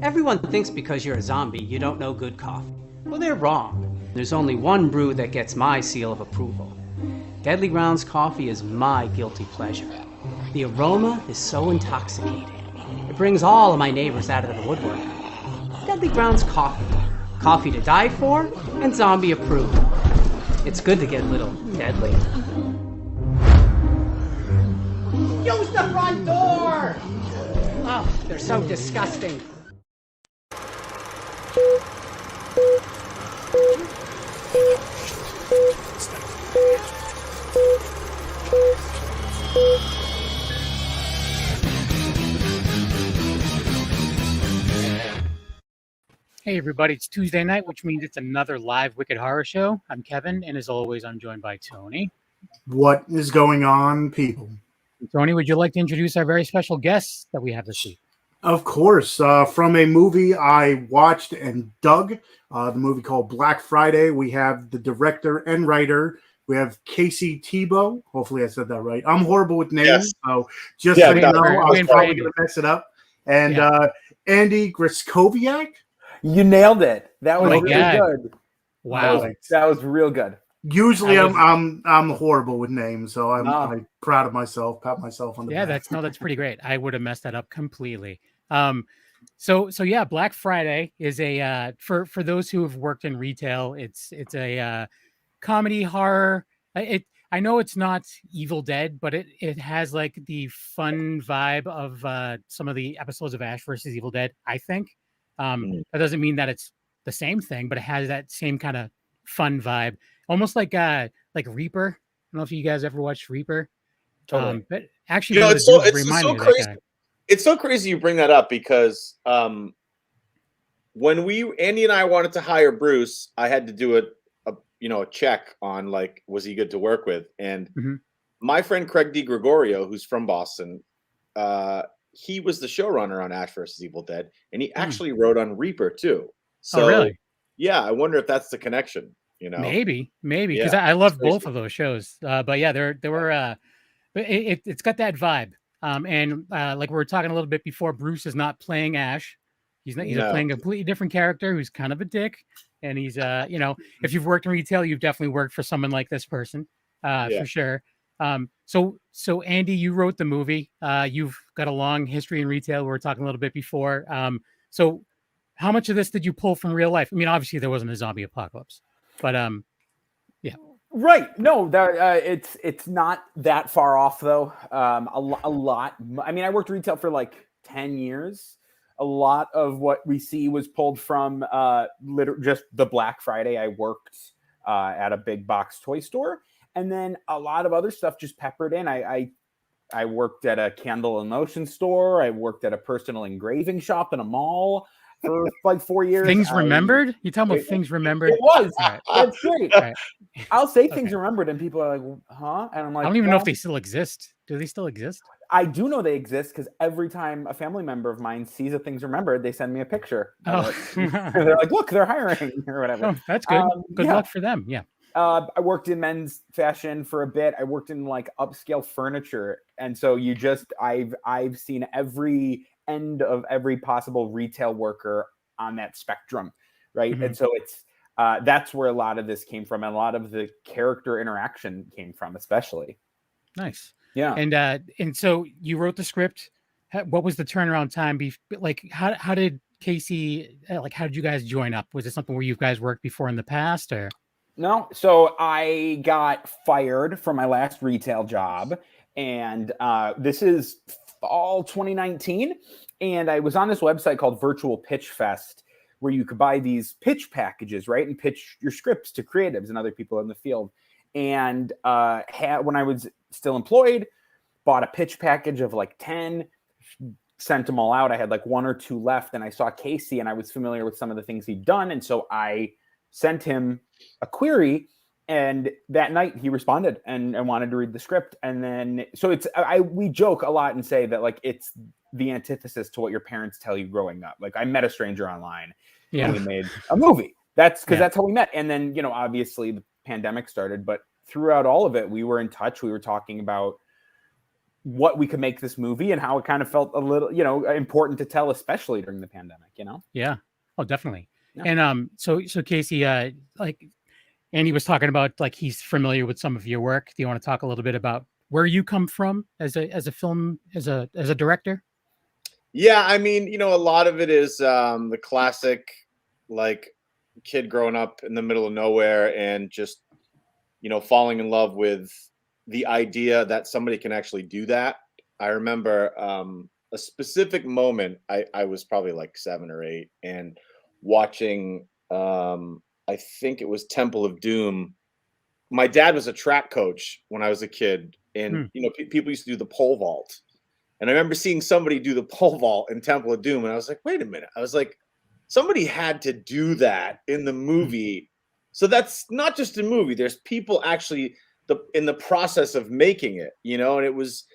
Everyone thinks because you're a zombie, you don't know good coffee. Well, they're wrong. There's only one brew that gets my seal of approval. Deadly Grounds coffee is my guilty pleasure. The aroma is so intoxicating. It brings all of my neighbors out of the woodwork. Deadly Grounds coffee. Coffee to die for and zombie approved. It's good to get a little deadly. Use the front door! Oh, they're so disgusting. Hey everybody, it's Tuesday night, which means it's another live Wicked Horror Show. I'm Kevin, and as always, I'm joined by Tony. What is going on, people? Tony, would you like to introduce our very special guests that we have this week? Of course. From a movie I watched and dug, the movie called Black Friday, we have the director and writer. We have Casey Tebo. Hopefully I said that right. I'm horrible with names, so just so you know, I was probably going to mess it up. And Andy Greskoviak. You nailed it. That was really good. Wow, that was real good. Usually I'm horrible with names, so I'm proud of myself. Pat myself on the back. That's pretty great. I would have messed that up completely. So yeah, Black Friday is a for those who have worked in retail. It's a comedy horror. I know it's not Evil Dead, but it has like the fun vibe of some of the episodes of Ash versus Evil Dead, I think. That doesn't mean that it's the same thing, but it has that same kind of fun vibe, almost like Reaper. I don't know if you guys ever watched Reaper. Totally. But actually, it's so crazy. It's so crazy you bring that up because when Andy and I wanted to hire Bruce, I had to do a check on like, was he good to work with? And my friend Craig DiGregorio, who's from Boston, he was the showrunner on Ash vs. Evil Dead, and he actually wrote on Reaper too. So, really? Yeah, I wonder if that's the connection. Maybe because I love both of those shows. But yeah, there were. It's got that vibe. And like we were talking a little bit before, Bruce is not playing Ash. He's playing a completely different character who's kind of a dick. And he's if you've worked in retail, you've definitely worked for someone like this person, for sure. So Andy, you wrote the movie. You've got a long history in retail. We were talking a little bit before. So how much of this did you pull from real life? I mean, obviously there wasn't a zombie apocalypse, but yeah. Right. No, it's not that far off though. A lot. I mean, I worked retail for like 10 years. A lot of what we see was pulled from just the Black Friday. I worked at a big box toy store. And then a lot of other stuff just peppered in. I worked at a candle and lotion store. I worked at a personal engraving shop in a mall for like 4 years. Things remembered? You talking about things remembered? It was. Right. That's great. Right. I'll say things remembered, and people are like, huh? And I'm like, I don't even know if they still exist. Do they still exist? I do know they exist because every time a family member of mine sees a things remembered, they send me a picture. Oh. They're like, look, they're hiring or whatever. Oh, that's good. Good luck for them. Yeah. I worked in men's fashion for a bit. I worked in like upscale furniture. And so I've seen every end of every possible retail worker on that spectrum. Right. Mm-hmm. And so it's, that's where a lot of this came from. And a lot of the character interaction came from, especially. Nice. Yeah. And so you wrote the script. What was the turnaround time? Like, how did Casey, how did you guys join up? Was it something where you guys worked before in the past or? No. So I got fired from my last retail job, and this is fall 2019. And I was on this website called Virtual Pitch Fest, where you could buy these pitch packages, right? And pitch your scripts to creatives and other people in the field. And when I was still employed, bought a pitch package of like 10, sent them all out. I had like 1 or 2 left, and I saw Casey, and I was familiar with some of the things he'd done. And so I sent him a query, and that night he responded and wanted to read the script. And then, so we joke a lot and say that like, it's the antithesis to what your parents tell you growing up. Like, I met a stranger online and we made a movie. That's because that's how we met. And then, obviously the pandemic started, but throughout all of it, we were in touch. We were talking about, what we could make this movie and how it kind of felt a little, important to tell, especially during the pandemic, Yeah. Oh, definitely. Yeah. And so Casey, like Andy was talking about, like, he's familiar with some of your work. Do you want to talk a little bit about where you come from as a director? Yeah, I mean, a lot of it is the classic, like, kid growing up in the middle of nowhere and just, falling in love with the idea that somebody can actually do that. I remember a specific moment. I was probably like 7 or 8 and watching, I think it was Temple of Doom. My dad was a track coach when I was a kid, and people used to do the pole vault. And I remember seeing somebody do the pole vault in Temple of Doom, and I was like, wait a minute. I was like, somebody had to do that in the movie. So that's not just a movie. There's people actually in the process of making it, and it was,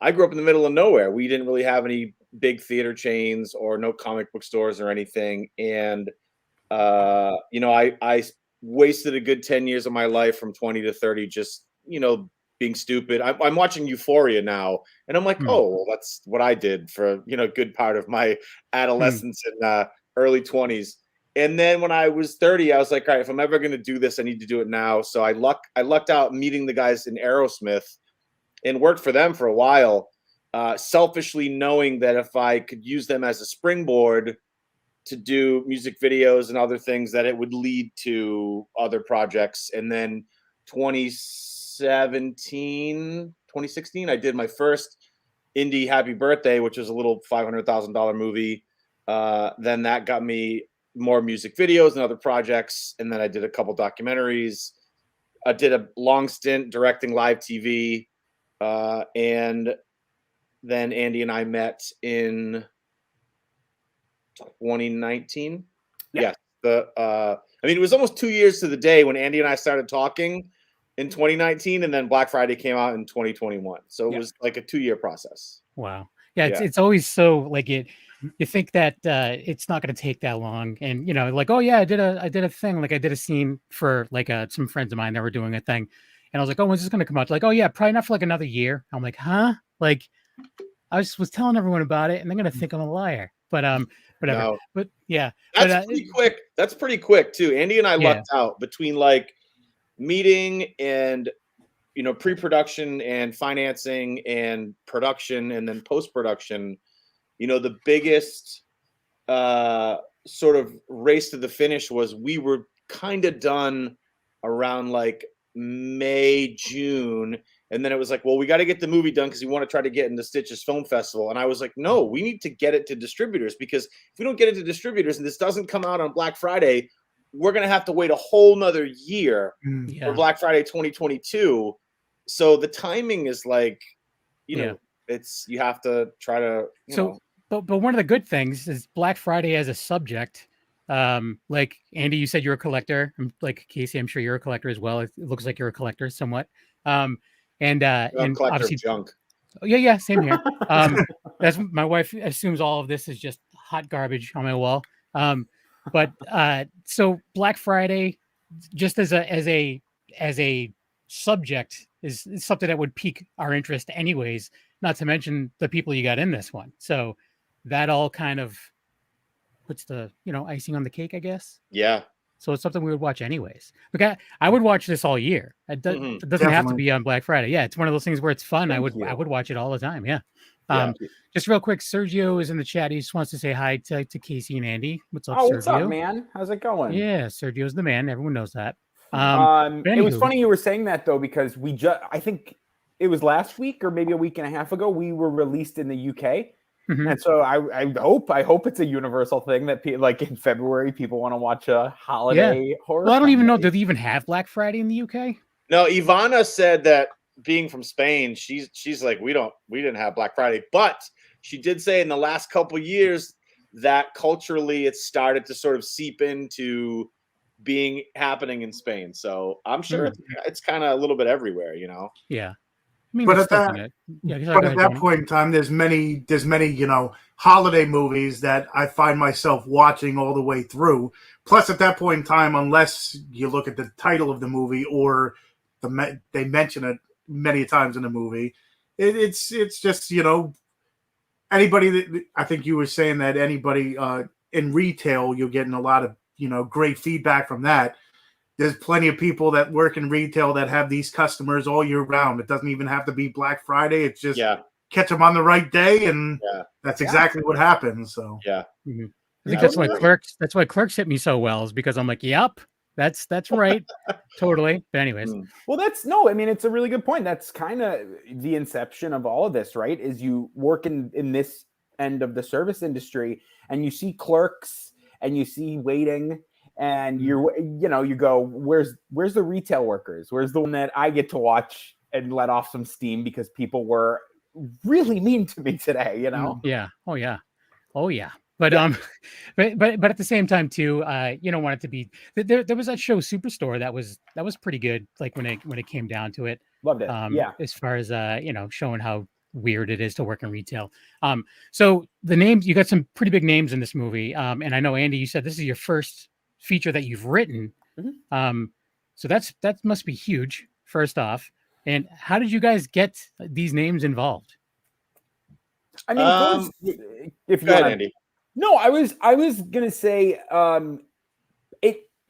I grew up in the middle of nowhere. We didn't really have any big theater chains or no comic book stores or anything. And, I wasted a good 10 years of my life from 20 to 30, just, being stupid. I'm watching Euphoria now, and I'm like, oh, well, that's what I did for, a good part of my adolescence and early 20s. And then when I was 30, I was like, all right, if I'm ever going to do this, I need to do it now. So I lucked out meeting the guys in Aerosmith and worked for them for a while, selfishly knowing that if I could use them as a springboard to do music videos and other things, that it would lead to other projects. And then 2016, I did my first indie Happy Birthday, which was a little $500,000 movie. Then that got me more music videos and other projects. And then I did a couple documentaries. I did a long stint directing live TV. And then Andy and I met in 2019. Yeah. It was almost 2 years to the day when Andy and I started talking in 2019, and then Black Friday came out in 2021. So it was like a 2-year process. Wow. Yeah. It's always so, like, you think that it's not going to take that long, and like, oh yeah, I did a thing, like I did a scene for like some friends of mine that were doing a thing, and I was like, oh, when's this going to come out? Like, oh yeah, probably not for like another year. I'm like, huh? Like, I was telling everyone about it, and they're going to think I'm a liar. But whatever. No. But yeah, that's pretty quick. That's pretty quick too. Andy and I lucked out between like meeting and pre-production and financing and production and then post-production. The biggest sort of race to the finish was we were kind of done around like May, June. And then it was like, well, we got to get the movie done because we want to try to get into Stitches Film Festival. And I was like, no, we need to get it to distributors, because if we don't get it to distributors and this doesn't come out on Black Friday, we're going to have to wait a whole nother year for Black Friday 2022. So the timing is like, it's, you have to try to, But one of the good things is Black Friday as a subject. Like Andy, you said you're a collector. Like Casey, I'm sure you're a collector as well. It looks like you're a collector somewhat. And obviously junk. Oh, yeah, same here. That's my wife assumes all of this is just hot garbage on my wall. But so Black Friday, just as a subject, is something that would pique our interest anyways. Not to mention the people you got in this one. So that all kind of puts the icing on the cake, I guess. Yeah. So it's something we would watch anyways. Okay, I would watch this all year. It doesn't have to be on Black Friday. Yeah, it's one of those things where it's fun. I would watch it all the time. Yeah. Just real quick, Sergio is in the chat. He just wants to say hi to Casey and Andy. What's up, Sergio? What's up, man? How's it going? Yeah, Sergio's the man. Everyone knows that. It was funny you were saying that though, because I think it was last week or maybe a week and a half ago, we were released in the UK. Mm-hmm. And so I hope it's a universal thing that like in February people want to watch a holiday horror. Well, I don't even know. Do they even have Black Friday in the UK? No, Ivana said that being from Spain, she's like, we didn't have Black Friday, but she did say in the last couple of years that culturally it started to sort of seep into happening in Spain. So I'm sure it's kind of a little bit everywhere, Yeah. I mean, but at that point in time, there's many, holiday movies that I find myself watching all the way through. Plus, at that point in time, unless you look at the title of the movie or they mention it many times in the movie, it's just, anybody that, I think you were saying that anybody in retail, you're getting a lot of, great feedback from that. There's plenty of people that work in retail that have these customers all year round. It doesn't even have to be Black Friday. It's just catch them on the right day, and that's exactly what happens. So I think that's why Clerks hit me so well, is because I'm like, yep, that's right, totally. But anyways, well, it's a really good point. That's kind of the inception of all of this, right? Is you work in this end of the service industry, and you see Clerks, and you see Waiting. And you go, where's the retail workers? Where's the one that I get to watch and let off some steam because people were really mean to me today, Yeah. Oh yeah. But but at the same time too, you don't want it to be. There was that show Superstore that was pretty good. Like when it came down to it, loved it. As far as showing how weird it is to work in retail. So the names, you got some pretty big names in this movie. And I know, Andy, you said this is your first feature that you've written. So that must be huge, first off. And how did you guys get these names involved? I mean, if you want, Andy. No, I was gonna say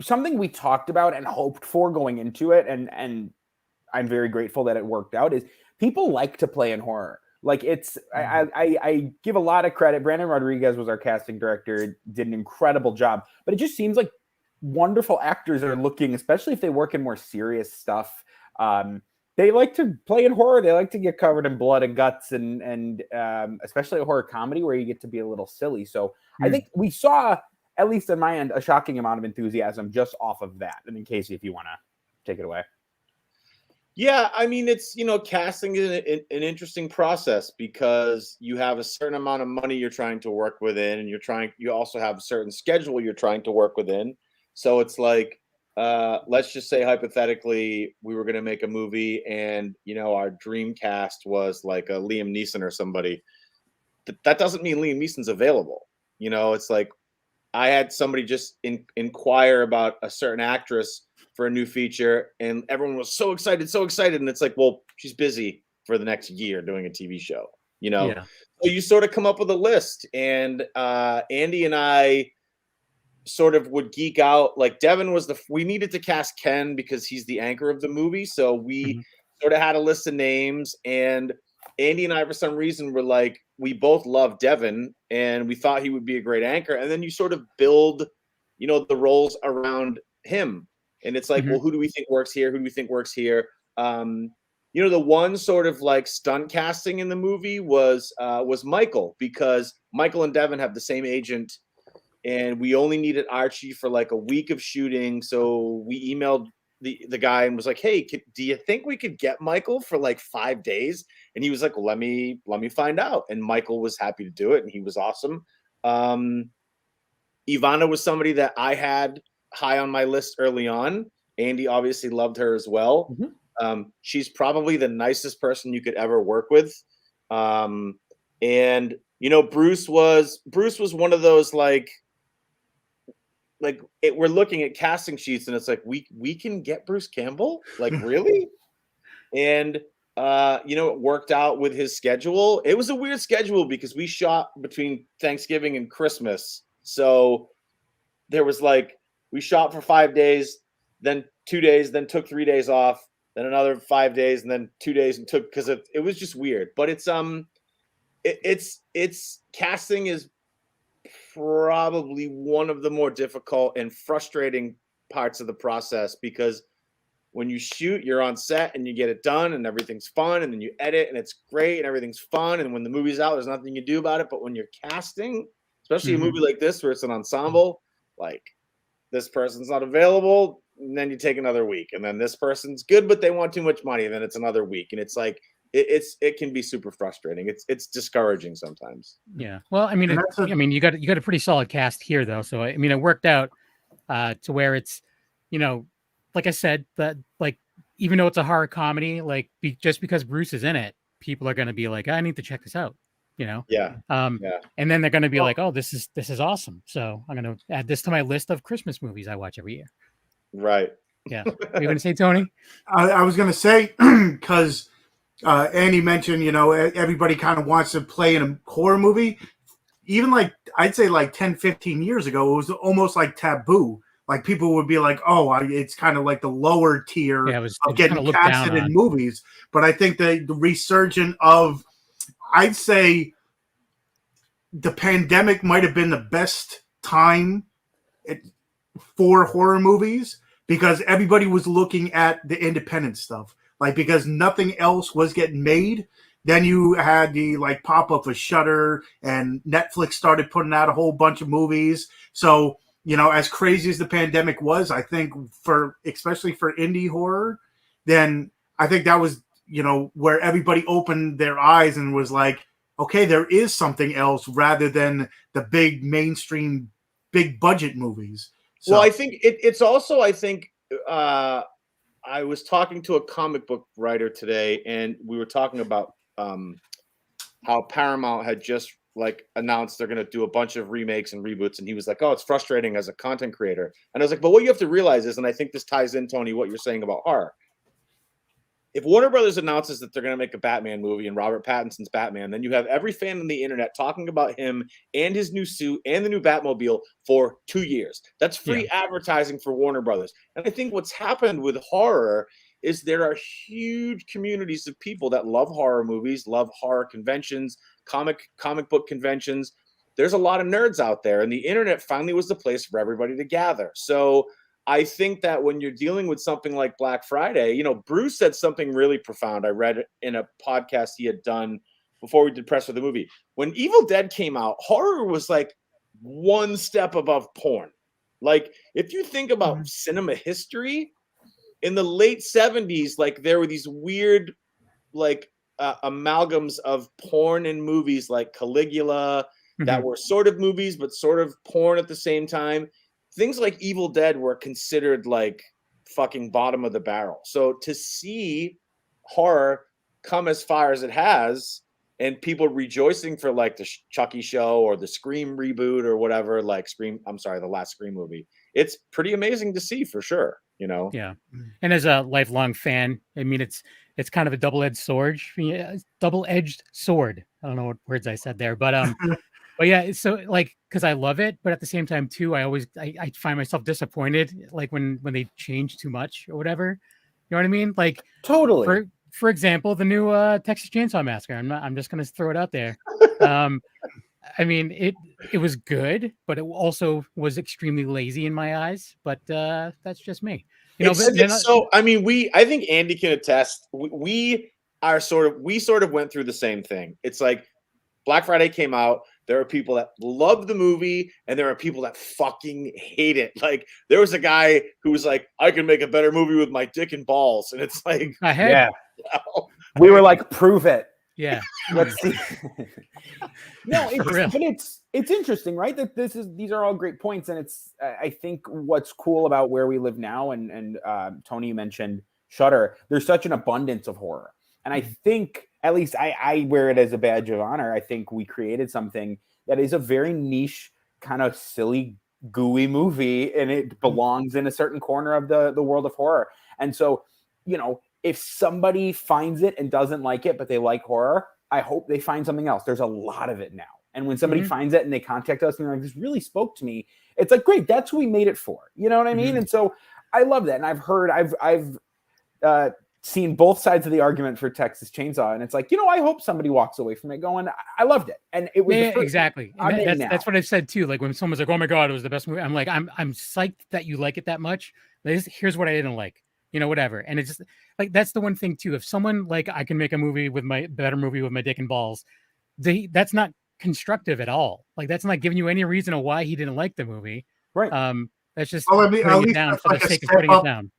something we talked about and hoped for going into it, and I'm very grateful that it worked out, is people like to play in horror. Like I give a lot of credit. Brandon Rodriguez was our casting director, did an incredible job, but it just seems like wonderful actors are looking, especially if they work in more serious stuff. They like to play in horror. They like to get covered in blood and guts, and especially a horror comedy where you get to be a little silly. So I think we saw, at least on my end, a shocking amount of enthusiasm just off of that. And then Casey, if you want to take it away. Yeah, I mean, it's, casting is an interesting process because you have a certain amount of money you're trying to work within, and you also have a certain schedule you're trying to work within. So it's like, let's just say hypothetically we were going to make a movie, and our dream cast was like a Liam Neeson or somebody. That doesn't mean Liam Neeson's available. It's like I had somebody just inquire about a certain actress for a new feature, and everyone was so excited, and it's like, well, she's busy for the next year doing a TV show. So you sort of come up with a list, and Andy and I sort of would geek out. Like Devin we needed to cast Ken because he's the anchor of the movie. So we sort of had a list of names, and Andy and I, for some reason, were like, we both love Devin and we thought he would be a great anchor. And then you sort of build, the roles around him. And it's like, well, who do we think works here? Who do we think works here? The one sort of like stunt casting in the movie was Michael, because Michael and Devin have the same agent, and we only needed Archie for like a week of shooting. So we emailed the guy and was like, hey, do you think we could get Michael for like 5 days? And he was like, let me find out. And Michael was happy to do it, and he was awesome. Ivana was somebody that I had high on my list early on. Andy obviously loved her as well. She's probably the nicest person you could ever work with. And Bruce was one of those we're looking at casting sheets, and it's like, we can get Bruce Campbell, like, really? And it worked out with his schedule. It was a weird schedule because we shot between Thanksgiving and Christmas. So there was we shot for 5 days, then 2 days, then took 3 days off, then another 5 days, and then 2 days, and took, because it was just weird. But it's casting is probably one of the more difficult and frustrating parts of the process, because when you shoot, you're on set and you get it done and everything's fun, and then you edit and it's great and everything's fun, and when the movie's out, there's nothing you do about it. But when you're casting, especially a movie like this where it's an ensemble, like this person's not available, and then you take another week, and then this person's good but they want too much money, and then it's another week, and it's like it can be super frustrating. It's discouraging sometimes. Yeah. Well, I mean, you got a pretty solid cast here, though. So I mean, it worked out to where it's, like I said, that even though it's a horror comedy, just because Bruce is in it, people are going to be like, I need to check this out. Yeah. And then they're going to be like, oh, this is awesome. So I'm going to add this to my list of Christmas movies I watch every year. Right. Yeah. What are you going to say, Tony? I was going to say, because Andy mentioned, everybody kind of wants to play in a horror movie. Even like, I'd say like 10, 15 years ago, it was almost like taboo. Like people would be like, oh, it's kind of like the lower tier of getting casted in movies. But I think the resurgence of, I'd say the pandemic might have been the best time for horror movies because everybody was looking at the independent stuff. Like, because nothing else was getting made. Then you had the like pop up of Shudder, and Netflix started putting out a whole bunch of movies. So, as crazy as the pandemic was, I think especially for indie horror, then I think that was, where everybody opened their eyes and was like, okay, there is something else rather than the big mainstream, big budget movies. So, well, I think it's also, I was talking to a comic book writer today, and we were talking about how Paramount had just like announced they're going to do a bunch of remakes and reboots, and he was like, "Oh, it's frustrating as a content creator." And I was like, "But what you have to realize is, and I think this ties in, Tony, what you're saying about horror. If Warner Brothers announces that they're going to make a Batman movie and Robert Pattinson's Batman, then you have every fan on the internet talking about him and his new suit and the new Batmobile for 2 years. That's free advertising for Warner Brothers. And I think what's happened with horror is there are huge communities of people that love horror movies, love horror conventions, comic book conventions. There's a lot of nerds out there, and the internet finally was the place for everybody to gather. So I think that when you're dealing with something like Black Friday, Bruce said something really profound. I read it in a podcast he had done before we did press for the movie. When Evil Dead came out, horror was like one step above porn. Like, if you think about cinema history, in the late 70s, like there were these weird, like amalgams of porn and movies like Caligula that were sort of movies, but sort of porn at the same time. Things like Evil Dead were considered like fucking bottom of the barrel. So to see horror come as far as it has, and people rejoicing for like the Chucky show or the Scream reboot or whatever, like the last Scream movie, it's pretty amazing to see for sure. Yeah. And as a lifelong fan, I mean, it's kind of a double-edged sword. Double-edged sword. I don't know what words I said there, but but yeah, so like, because I love it, but at the same time too, I find myself disappointed, like when they change too much or whatever. You know what I mean? Like, totally. For example, the new Texas Chainsaw Massacre. I'm just gonna throw it out there. I mean, it was good, but it also was extremely lazy in my eyes. But that's just me. I think Andy can attest. We sort of went through the same thing. It's like Black Friday came out. There are people that love the movie, and there are people that fucking hate it. Like, there was a guy who was like, "I can make a better movie with my dick and balls," and it's like, we were like, "Prove it." Yeah, let's see. No, it's interesting, right? That these are all great points, and it's I think what's cool about where we live now, and Tony, you mentioned Shudder. There's such an abundance of horror, and I think, at least I wear it as a badge of honor. I think we created something that is a very niche, kind of silly, gooey movie, and it belongs in a certain corner of the world of horror. And so, if somebody finds it and doesn't like it, but they like horror, I hope they find something else. There's a lot of it now. And when somebody finds it and they contact us and they're like, "This really spoke to me," it's like, great, that's who we made it for. You know what I mean? And so I love that. And I've seen both sides of the argument for Texas Chainsaw, and it's like, I hope somebody walks away from it going, "I loved it," and it was exactly. That's what I've said too. Like when someone's like, "Oh my god, it was the best movie," I'm like, I'm psyched that you like it that much. Here's what I didn't like, whatever. And it's just like, that's the one thing too. If someone like, I can make a better movie with my dick and balls, that's not constructive at all. Like, that's not giving you any reason of why he didn't like the movie. Right. That's just putting it down for the sake of putting it down.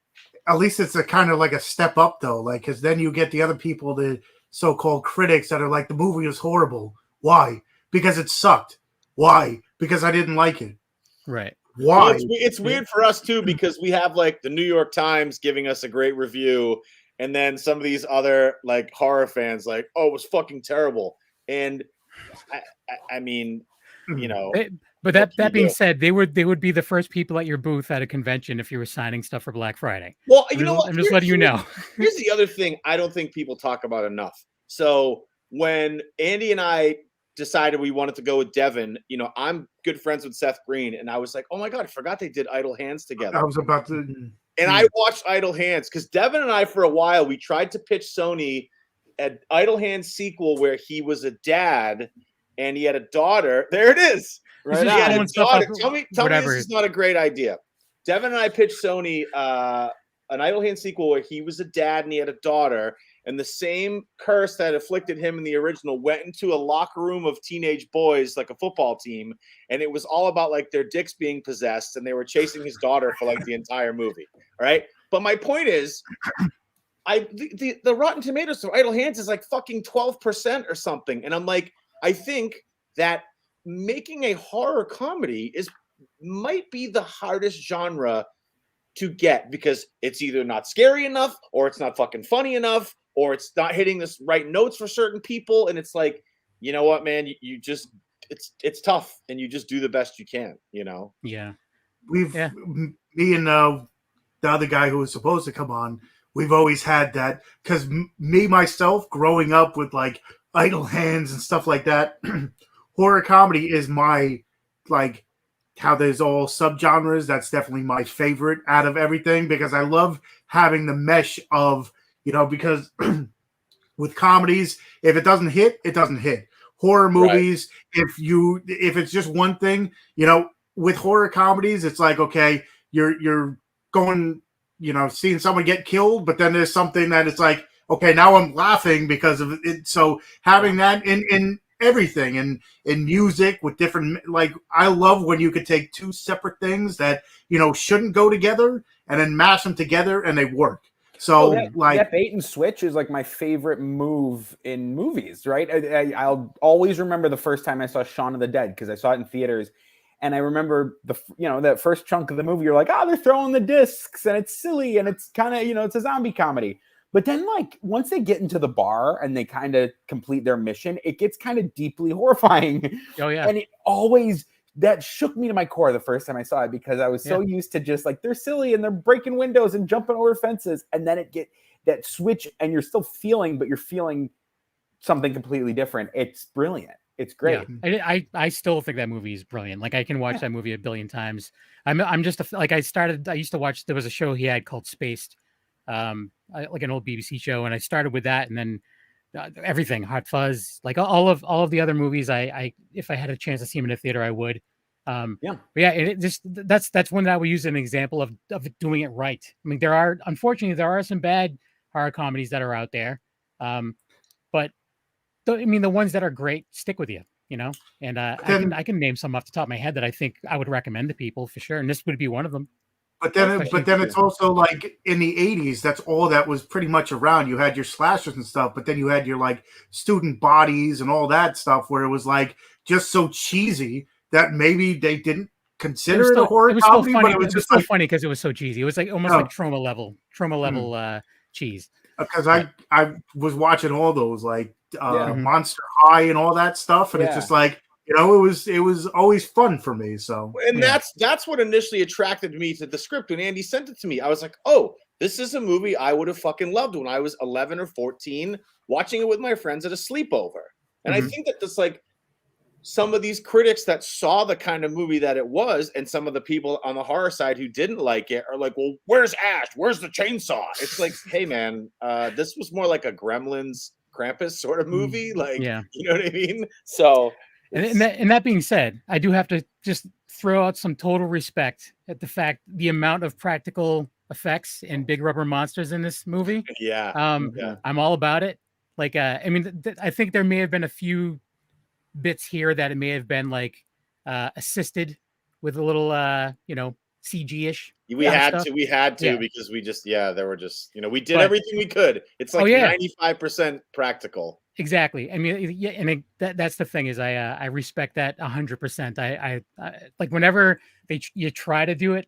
At least it's a kind of like a step up though, like, because then you get the other people, the so-called critics, that are like, the movie was horrible. Why? Because it sucked. Why? Because I didn't like it. Right. Why? Well, it's weird for us too, because we have like the New York Times giving us a great review, and then some of these other like horror fans like, "Oh, it was fucking terrible." And I mean, you know. But that being said, they would be the first people at your booth at a convention if you were signing stuff for Black Friday. Well, you know what? I'm just letting you know. Here's the other thing I don't think people talk about enough. So when Andy and I decided we wanted to go with Devin, you know, I'm good friends with Seth Green, and I was like, oh my God, I forgot they did Idle Hands together. I was about to. And I watched Idle Hands because Devin and I, for a while, we tried to pitch Sony an Idle Hands sequel where he was a dad and he had a daughter. There it is. Right. He had a daughter. Tell me this is not a great idea. Devin and I pitched Sony an Idle Hands sequel where he was a dad and he had a daughter, and the same curse that afflicted him in the original went into a locker room of teenage boys, like a football team, and it was all about like their dicks being possessed, and they were chasing his daughter for like the entire movie. All right, but my point is, the Rotten Tomatoes for Idle Hands is like fucking 12% or something, and I'm like, I think that making a horror comedy might be the hardest genre to get because it's either not scary enough, or it's not fucking funny enough, or it's not hitting the right notes for certain people. And it's like, you know what, man, you just, it's tough, and you just do the best you can, you know? Yeah. Me and the other guy who was supposed to come on, we've always had that, because myself, growing up with like Idle Hands and stuff like that, horror comedy is my, like, how there's all subgenres. That's definitely my favorite out of everything, because I love having the mesh of, you know, because with comedies, if it doesn't hit, it doesn't hit. Horror movies, right. If it's just one thing, you know, with horror comedies, it's like, okay, you're going, you know, seeing someone get killed, but then there's something that it's like, okay, now I'm laughing because of it. So having that in everything, and in music with different, like, I love when you could take two separate things that, you know, shouldn't go together and then mash them together and they work. So that bait and switch is like my favorite move in movies, right? I'll always remember the first time I saw Shaun of the Dead, because I saw it in theaters. And I remember that first chunk of the movie, you're like, they're throwing the discs and it's silly and it's kind of, you know, it's a zombie comedy. But then, like, once they get into the bar and they kind of complete their mission, it gets kind of deeply horrifying. Oh, yeah. And that shook me to my core the first time I saw it, because I was so used to just like, they're silly and they're breaking windows and jumping over fences. And then it get that switch and you're still feeling, but you're feeling something completely different. It's brilliant. It's great. Yeah. I still think that movie is brilliant. Like, I can watch that movie a billion times. I'm just I used to watch, there was a show he had called Spaced. Like an old BBC show, and I started with that, and then everything, Hot Fuzz, like all of the other movies. I if I had a chance to see them in a theater, I would. That's one that I would use as an example of doing it right. I mean, unfortunately there are some bad horror comedies that are out there, but the ones that are great stick with you, you know. And I can name some off the top of my head that I think I would recommend to people for sure, and this would be one of them. But then it's also like in the 80s, that's all that was pretty much around. You had your slashers and stuff, but then you had your like student bodies and all that stuff, where it was like just so cheesy that maybe they didn't consider it a horror comedy. But it was just like funny because it was so cheesy. It was like almost like trauma level cheese. Because I was watching all those like Monster High and all that stuff, and it's just like, you know, it was always fun for me. So, and that's what initially attracted me to the script. When Andy sent it to me, I was like, oh, this is a movie I would have fucking loved when I was 11 or 14, watching it with my friends at a sleepover. And I think that this, like, some of these critics that saw the kind of movie that it was, and some of the people on the horror side who didn't like it are like, well, where's Ash? Where's the chainsaw? It's like, hey man, this was more like a Gremlins, Krampus sort of movie. Like, you know what I mean? So. And that being said, I do have to just throw out some total respect at the fact, the amount of practical effects and big rubber monsters in this movie. I'm all about it. Like, I mean, I think there may have been a few bits here that it may have been like assisted with a little, CG-ish. We had to because we just, there were just, we did everything we could. It's like 95% practical. Exactly. I mean, that's the thing is I respect that 100%. I like whenever you try to do it,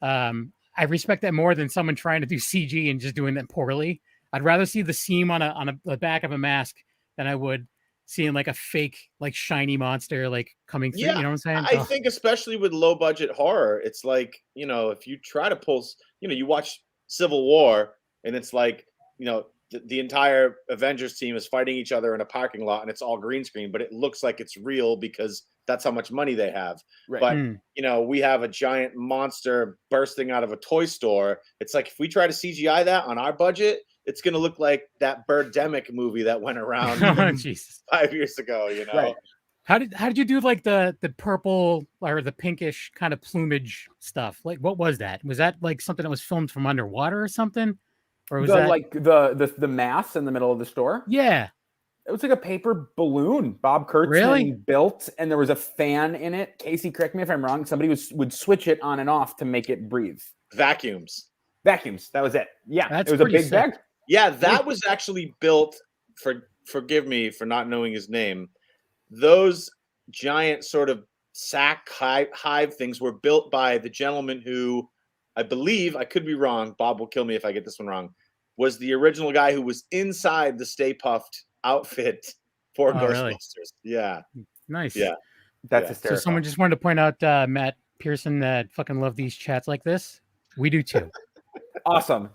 I respect that more than someone trying to do CG and just doing that poorly. I'd rather see the seam on the back of a mask than I would seeing like a fake, like shiny monster like coming through. Yeah, You know what I'm saying? I think especially with low budget horror, it's like, if you try to pull, you watch Civil War and it's like, the entire Avengers team is fighting each other in a parking lot and it's all green screen, but it looks like it's real because that's how much money they have. Right. But, we have a giant monster bursting out of a toy store. It's like, if we try to CGI that on our budget, it's going to look like that Birdemic movie that went around 5 years ago, Right. How did you do like the purple or the pinkish kind of plumage stuff? Like, what was that? Was that like something that was filmed from underwater or something? Or was that like the mass in the middle of the store? Yeah. It was like a paper balloon Bob Kurtzman built, and there was a fan in it. Casey, correct me if I'm wrong. Somebody would switch it on and off to make it breathe. Vacuums. That was it. Yeah, That's it was a big sick. bag. Yeah, that was actually built forgive me for not knowing his name. Those giant sort of sack hive things were built by the gentleman who, I believe, I could be wrong, Bob will kill me if I get this one wrong, was the original guy who was inside the Stay Puft outfit for Ghostbusters. Really? Yeah. Nice. Yeah. That's hysterical. So someone just wanted to point out, Matt Pearson, that fucking love these chats like this. We do too. Awesome.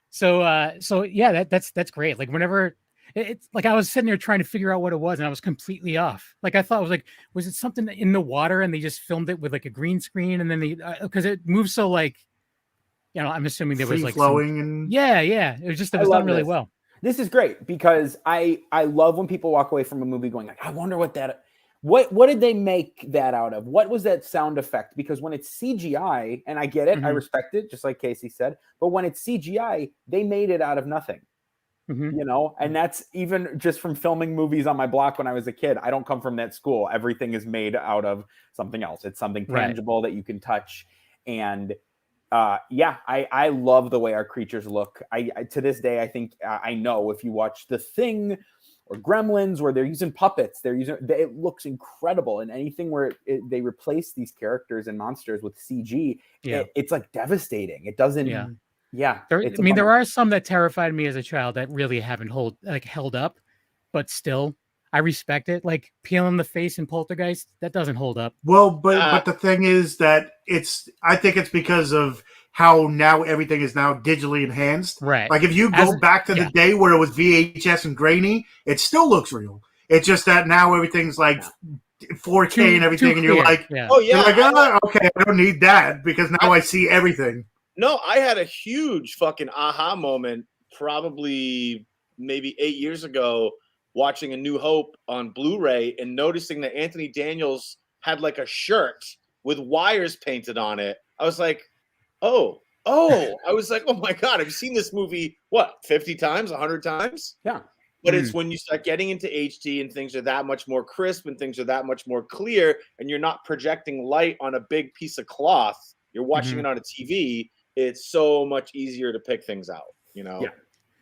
So yeah, that's great. Like whenever it's like I was sitting there trying to figure out what it was, and I was completely off. Like I thought was it something in the water, and they just filmed it with like a green screen, and then they because it moves so like, I'm assuming there was like flowing and yeah, it was done really well. This is great because I love when people walk away from a movie going like, I wonder what did they make that out of? What was that sound effect? Because when it's CGI, and I get it, I respect it, just like Casey said, but when it's CGI, they made it out of nothing. And that's even just from filming movies on my block when I was a kid. I don't come from that school. Everything is made out of something else. It's something tangible that you can touch. And I love the way our creatures look. I to this day, I think I know if you watch The Thing or Gremlins where they're using puppets, it looks incredible. And anything where they replace these characters and monsters with CG, it's like devastating. It doesn't. Yeah. There are some that terrified me as a child that really haven't held up, but still I respect it. Like Peel in the Face and Poltergeist, that doesn't hold up. Well, but the thing is that I think it's because of how now everything is now digitally enhanced. Right. Like if you go back to the day where it was VHS and grainy, it still looks real. It's just that now everything's like 4K and everything, and you're like, oh yeah, you're like, okay, I don't need that because now I see everything. No, I had a huge fucking aha moment probably maybe 8 years ago watching A New Hope on Blu-ray and noticing that Anthony Daniels had like a shirt with wires painted on it. I was like, oh, I was like, oh my God, I've seen this movie, 50 times, 100 times? Yeah. But it's when you start getting into HD and things are that much more crisp and things are that much more clear and you're not projecting light on a big piece of cloth, you're watching it on a TV, it's so much easier to pick things out, Yeah.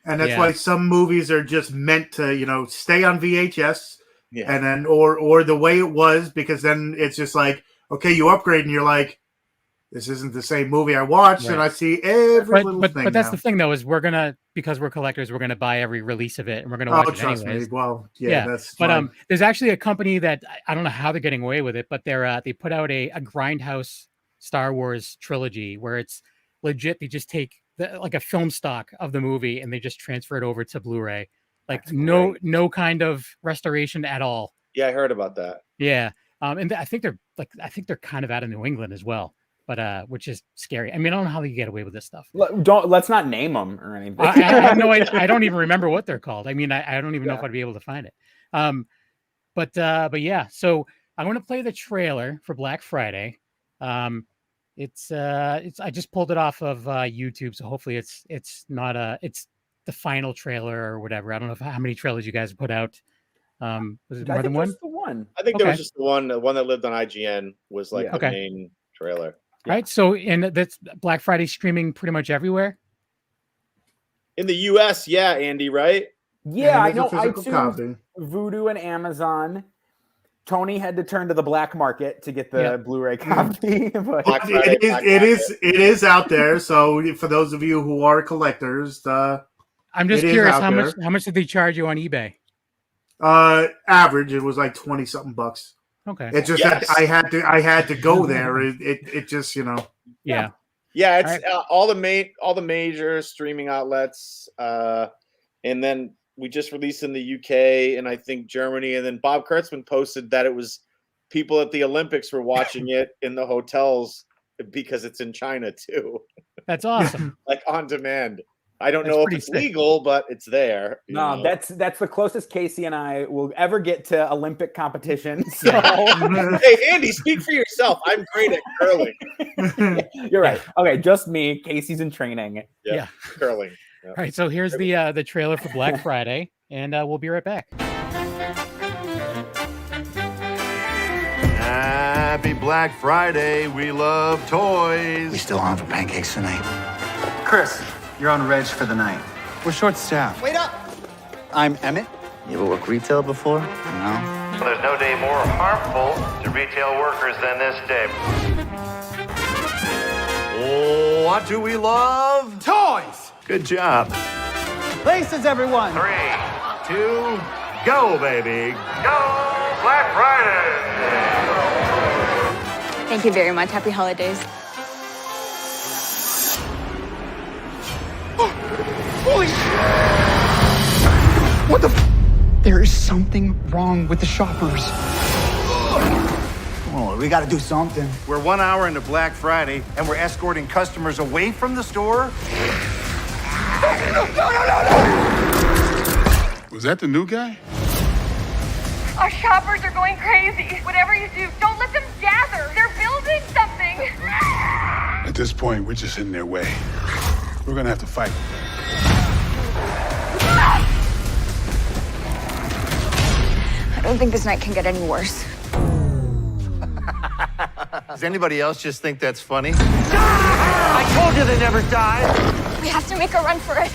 And that's why some movies are just meant to, stay on VHS and then, or the way it was, because then it's just like, okay, you upgrade and you're like, this isn't the same movie I watched and I see every little thing. But that's now. the thing though, is because we're collectors, we're going to buy every release of it and we're going to watch it anyways. Me. Well, that's but there's actually a company that I don't know how they're getting away with it, but they put out a Grindhouse Star Wars trilogy where it's legit. They just take like a film stock of the movie and they just transfer it over to Blu-ray. Like no kind of restoration at all. Yeah, I heard about that. Yeah, and I think they're kind of out of New England as well, but which is scary. I mean, I don't know how they get away with this stuff. Let's not name them or anything. I don't even remember what they're called. I mean, I don't even know if I'd be able to find it. But yeah. So I want to play the trailer for Black Friday. It's I just pulled it off of YouTube, so hopefully it's not it's the final trailer or whatever. I don't know how many trailers you guys put out. Was it more than one? The one. I think there was just the one that lived on IGN was like the main trailer. Yeah. Right. So and that's Black Friday streaming pretty much everywhere. In the US, yeah, Andy, right? Yeah, I know. iTunes, Vudu, and Amazon. Tony had to turn to the black market to get the Blu-ray copy. But it is out there. So for those of you who are collectors, I'm just curious how much did they charge you on eBay? Average. It was like 20 something bucks. Okay. It just I had to go there. It just Yeah. Yeah, it's all the major streaming outlets, and then we just released in the UK and I think Germany, and then Bob Kurtzman posted that it was people at the Olympics were watching it in the hotels because it's in China too. That's awesome. Like on demand. I don't know if it's legal, but it's there. No, that's the closest Casey and I will ever get to Olympic competition. So. Hey, Andy, speak for yourself. I'm great at curling. You're right. Okay, just me. Casey's in training. Yeah. Curling. All right, so here's the trailer for Black Friday, and we'll be right back. Happy Black Friday. We love toys. We still on for pancakes tonight. Chris, you're on reg for the night. We're short-staffed. Wait up! I'm Emmett. You ever worked retail before? No. Well, there's no day more harmful to retail workers than this day. Oh, what do we love? Toys! Good job. Places, everyone! 3, 2, go, baby. Go! Black Friday! Thank you very much. Happy holidays. Holy shit! What the There is something wrong with the shoppers. Oh, we gotta do something. We're 1 hour into Black Friday, and we're escorting customers away from the store? No! Was that the new guy? Our shoppers are going crazy. Whatever you do, don't let them gather. They're building something. At this point, we're just in their way. We're gonna have to fight. I don't think this night can get any worse. Does anybody else just think that's funny? I told you they never die. We have to make a run for it.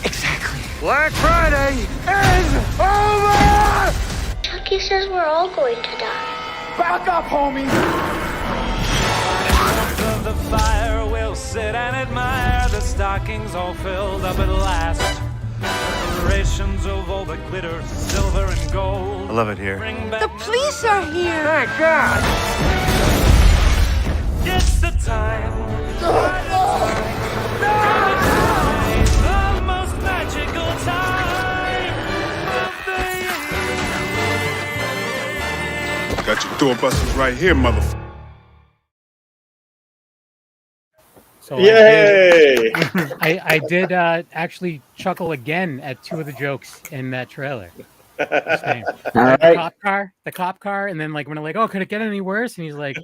Exactly. Black Friday is over! Chucky says we're all going to die. Back up, homie! Of the fire, we'll sit and admire the stockings all filled up at last. Rations of all the glitter, silver and gold. I love it here. The police are here. Thank God! It's the time. The most magical time of the year. Got your doorbusters right here, motherfucker. So Yay! I did actually chuckle again at two of the jokes in that trailer. The cop car, and then like when I'm like, oh, could it get any worse? And he's like,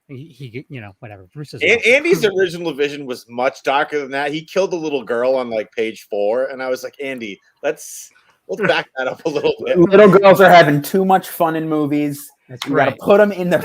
he whatever. Bruce is Andy's original vision was much darker than that. He killed a little girl on like page 4, and I was like, Andy, let's back that up a little bit. Little girls are having too much fun in movies. That's you right. Gotta put them in their.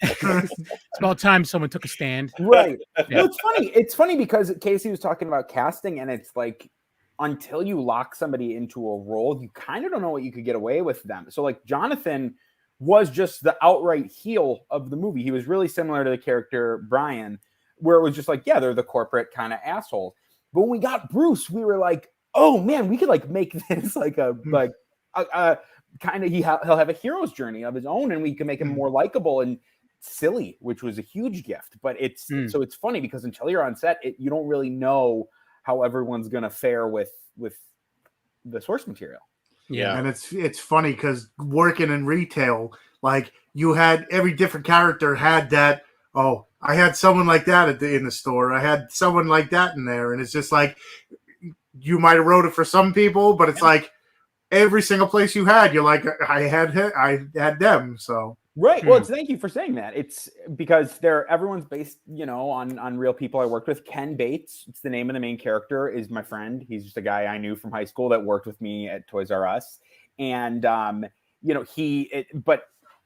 It's about time someone took a stand. Right. Yeah. No, it's funny because Casey was talking about casting, and it's like until you lock somebody into a role, you kind of don't know what you could get away with them. So like Jonathan was just the outright heel of the movie. He was really similar to the character Brian, where it was just like, yeah, they're the corporate kind of assholes. But when we got Bruce, we were like, oh man, we could like make this like a kind of he'll have a hero's journey of his own, and we can make him more likable and silly, which was a huge gift. But so it's funny because until you're on set, you don't really know how everyone's gonna fare with the source material. Yeah, and it's funny because working in retail, like you had every different character had that. Oh, I had someone like that in the store. I had someone like that in there, and it's just like you might have wrote it for some people, but it's like every single place you had, you're like, I had them. So right. Well, thank you for saying that. It's because everyone's based, on real people I worked with. Ken Bates, it's the name of the main character, is my friend. He's just a guy I knew from high school that worked with me at Toys R Us. And, but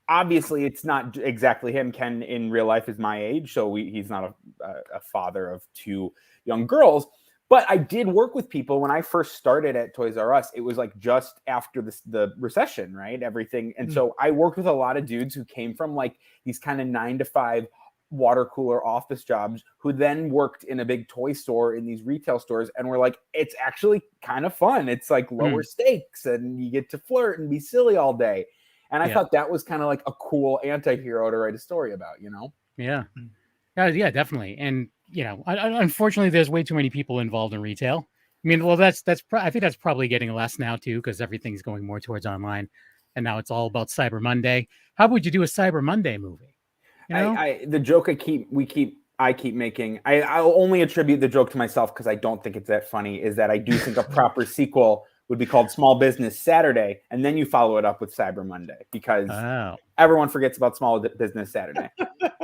obviously it's not exactly him. Ken in real life is my age. So he's not a father of two young girls. But I did work with people when I first started at Toys R Us. It was like just after the recession, right? Everything. And so I worked with a lot of dudes who came from like these kind of 9-to-5 water cooler office jobs who then worked in a big toy store in these retail stores and were like, it's actually kind of fun. It's like lower stakes and you get to flirt and be silly all day. And I thought that was kind of like a cool anti-hero to write a story about, you know? Yeah. Yeah, definitely. And, you know, unfortunately, there's way too many people involved in retail. I mean, well, I think that's probably getting less now, too, because everything's going more towards online. And now it's all about Cyber Monday. How would you do a Cyber Monday movie? You know? The joke I keep making, I'll only attribute the joke to myself because I don't think it's that funny, is that I do think a proper sequel would be called Small Business Saturday, and then you follow it up with Cyber Monday because everyone forgets about Small Business Saturday.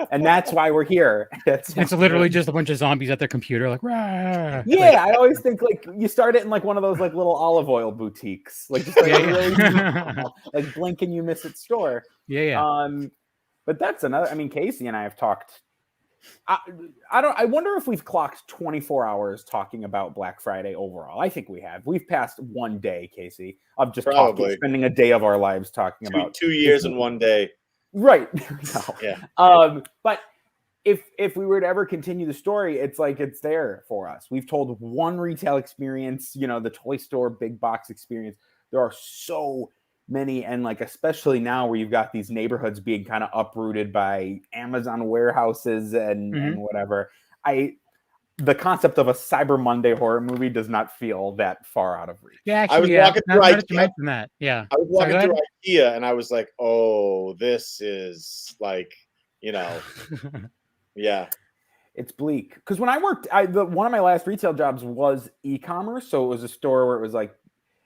And that's why we're here. It's literally just a bunch of zombies at their computer, like, rah. Yeah, I always think like you start it in like one of those like little olive oil boutiques, like just like really like blink and you miss it store. Yeah. But that's another. I mean, Casey and I have talked. I wonder if we've clocked 24 hours talking about Black Friday overall. I think we have. We've passed one day, Casey, of just spending a day of our lives talking about 2 years in one day. Right. Yeah. But if we were to ever continue the story, it's like it's there for us. We've told one retail experience, you know, the toy store big box experience. There are so many, and like especially now where you've got these neighborhoods being kind of uprooted by Amazon warehouses and whatever. The concept of a Cyber Monday horror movie does not feel that far out of reach. Yeah, actually, I was walking through IKEA. I was walking through IKEA and I was like, oh, this is like, you know, yeah. It's bleak. Because when I worked, one of my last retail jobs was e-commerce. So it was a store where it was like,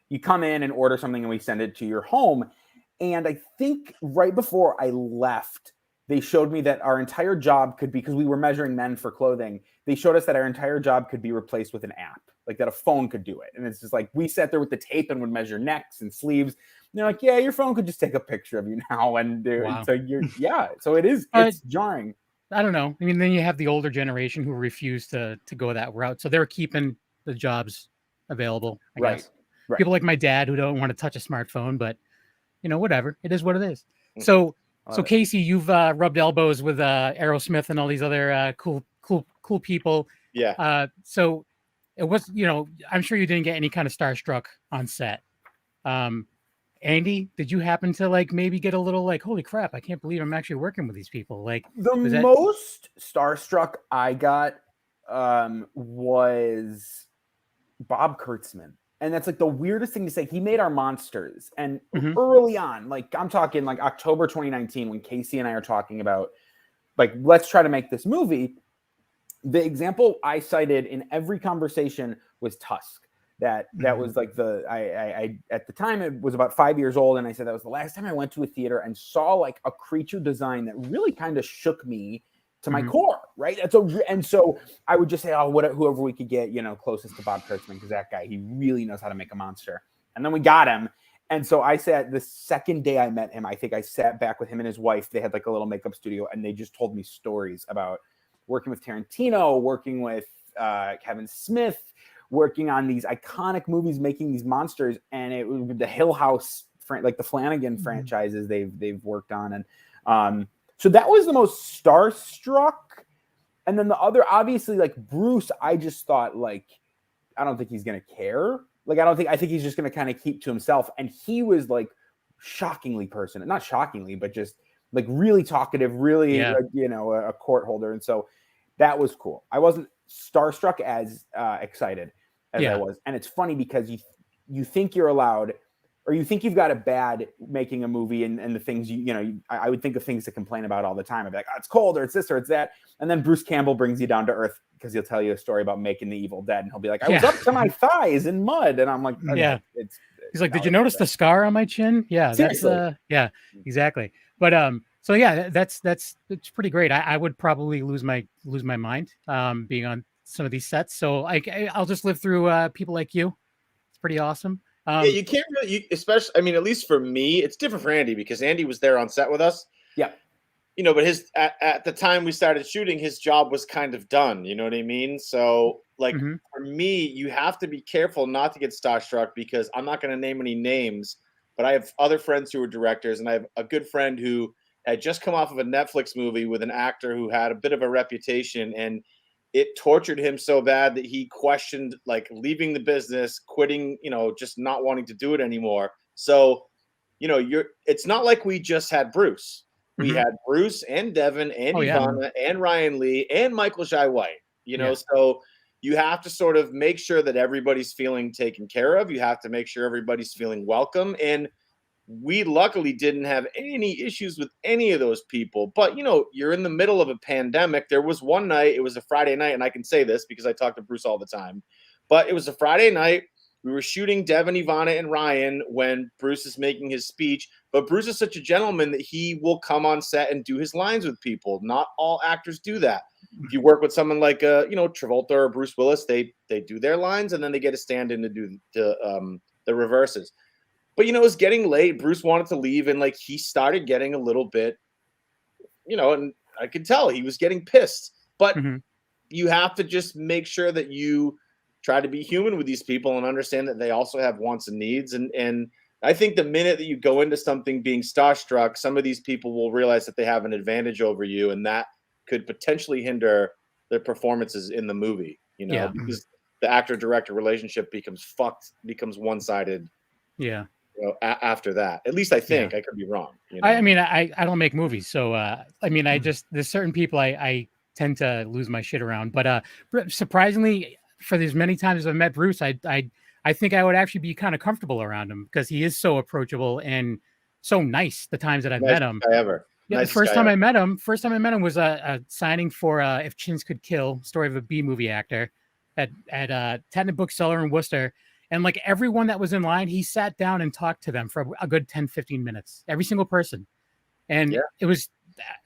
you come in and order something and we send it to your home. And I think right before I left, they showed me that our entire job could be, because we were measuring men for clothing, they showed us that our entire job could be replaced with an app, like that a phone could do it. And it's just like, we sat there with the tape and would measure necks and sleeves. And they're like, yeah, your phone could just take a picture of you now. And so so it is, it's jarring. I don't know. I mean, then you have the older generation who refuse to go that route. So they're keeping the jobs available, I guess. Right. People like my dad who don't want to touch a smartphone, but you know, whatever. It is what it is. So Casey, you've rubbed elbows with Aerosmith and all these other cool people. Yeah. So it was, you know, I'm sure you didn't get any kind of starstruck on set. Andy, did you happen to like maybe get a little like, holy crap, I can't believe I'm actually working with these people? Like most starstruck I got was Bob Kurtzman. And that's like the weirdest thing to say. He made our monsters. And early on, like I'm talking like October 2019, when Casey and I are talking about like, let's try to make this movie. The example I cited in every conversation was Tusk. That was like I at the time it was about 5 years old. And I said, that was the last time I went to a theater and saw like a creature design that really kind of shook me to my core, right? And so I would just say, whoever we could get, you know, closest to Bob Kurtzman, because that guy, he really knows how to make a monster. And then we got him. And so I sat, the second day I met him, I think I sat back with him and his wife. They had like a little makeup studio, and they just told me stories about working with Tarantino, working with Kevin Smith, working on these iconic movies, making these monsters. And it was the Hill House, like the Flanagan franchises they've worked on. And so that was the most starstruck. And then the other, obviously, like Bruce, I just thought, like, I don't think he's going to care. Like, I think he's just going to kind of keep to himself. And he was like shockingly personal, not shockingly, but just like really talkative, really, you know, a court holder. And so that was cool. I wasn't starstruck as excited as I was. And it's funny because you think you're allowed, or you think you've got it bad making a movie and the things I would think of things to complain about all the time. I'd be like, oh, it's cold, or it's this, or it's that. And then Bruce Campbell brings you down to earth because he'll tell you a story about making the Evil Dead, and he'll be like, I was up to my thighs in mud. And I'm like, he's like, did you notice the scar on my chin? Yeah. Seriously. That's exactly. But so yeah, that's pretty great. I would probably lose my mind being on some of these sets. So I'll just live through people like you. It's pretty awesome. Yeah, you can't really, especially, I mean, at least for me, it's different for Andy because Andy was there on set with us. Yeah. You know, but at the time we started shooting, his job was kind of done. You know what I mean? So, like, for me, you have to be careful not to get starstruck because I'm not going to name any names, but I have other friends who are directors, and I have a good friend who had just come off of a Netflix movie with an actor who had a bit of a reputation, and it tortured him so bad that he questioned like leaving the business, quitting, just not wanting to do it anymore. So, it's not like we just had Bruce. We had Bruce and Devin and Ivana and Ryan Lee and Michael Jai White, so you have to sort of make sure that everybody's feeling taken care of. You have to make sure everybody's feeling welcome. And we luckily didn't have any issues with any of those people. But, you're in the middle of a pandemic. There was one night, it was a Friday night, and I can say this because I talk to Bruce all the time, but it was a Friday night. We were shooting Devin, Ivana, and Ryan when Bruce is making his speech. But Bruce is such a gentleman that he will come on set and do his lines with people. Not all actors do that. If you work with someone like, Travolta or Bruce Willis, they do their lines and then they get a stand-in to do the reverses. But, it was getting late. Bruce wanted to leave, and like he started getting a little bit, and I could tell he was getting pissed. But you have to just make sure that you try to be human with these people and understand that they also have wants and needs. And I think the minute that you go into something being starstruck, some of these people will realize that they have an advantage over you, and that could potentially hinder their performances in the movie, because the actor-director relationship becomes one-sided. Yeah. After that, at least I think. I could be wrong. I mean, I don't make movies, so I just there's certain people I tend to lose my shit around. But surprisingly, for as many times as I've met Bruce, I think I would actually be kind of comfortable around him because he is so approachable and so nice. The times that I've met him, the first time I met him was a signing for If Chins Could Kill, story of a B movie actor at Tenet Bookseller in Worcester. And like everyone that was in line, he sat down and talked to them for a good 10-15 minutes, every single person. And it was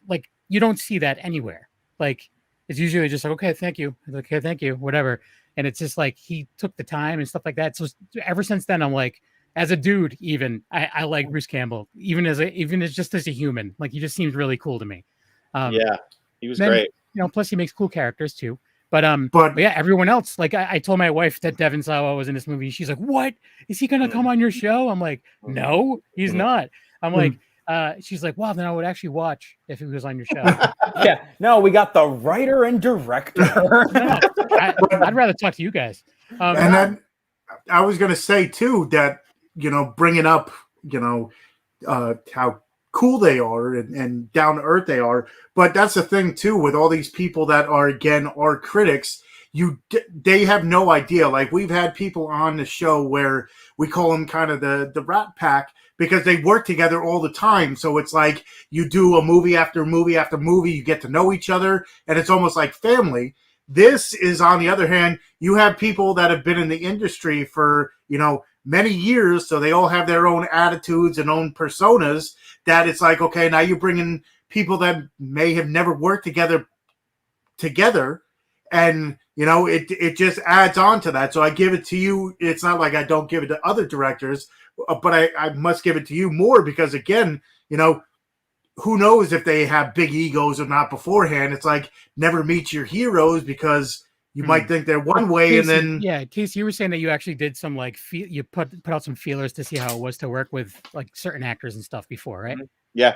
like, you don't see that anywhere. Like, it's usually just like, okay, thank you. Okay, thank you, whatever. And it's just like, he took the time and stuff like that. So ever since then, I'm like, as a dude, even I like Bruce Campbell, even as just as a human, like he just seems really cool to me. He was great. Plus he makes cool characters too. But yeah, everyone else, like I told my wife that Devin Sawa was in this movie. She's like, "What? Is he gonna come on your show?" I'm like, "No, he's not." I'm like, she's like, "Wow, then I would actually watch if he was on your show." No, we got the writer and director. I'd rather talk to you guys. And then I was gonna say too that bringing up how cool they are and down to earth they are, but that's the thing too with all these people that are our critics. They have no idea. Like we've had people on the show where we call them kind of the Rat Pack because they work together all the time. So it's like you do a movie after movie after movie, you get to know each other, and it's almost like family. This is, on the other hand, you have people that have been in the industry for many years, so they all have their own attitudes and own personas. That it's like, okay, now you're bringing people that may have never worked together, and it just adds on to that. So I give it to you. It's not like I don't give it to other directors, but I must give it to you more because, again, who knows if they have big egos or not beforehand. It's like never meet your heroes because you might think they're one way, Casey, and then Casey, you were saying that you actually did some you put out some feelers to see how it was to work with like certain actors and stuff before, right? Yeah.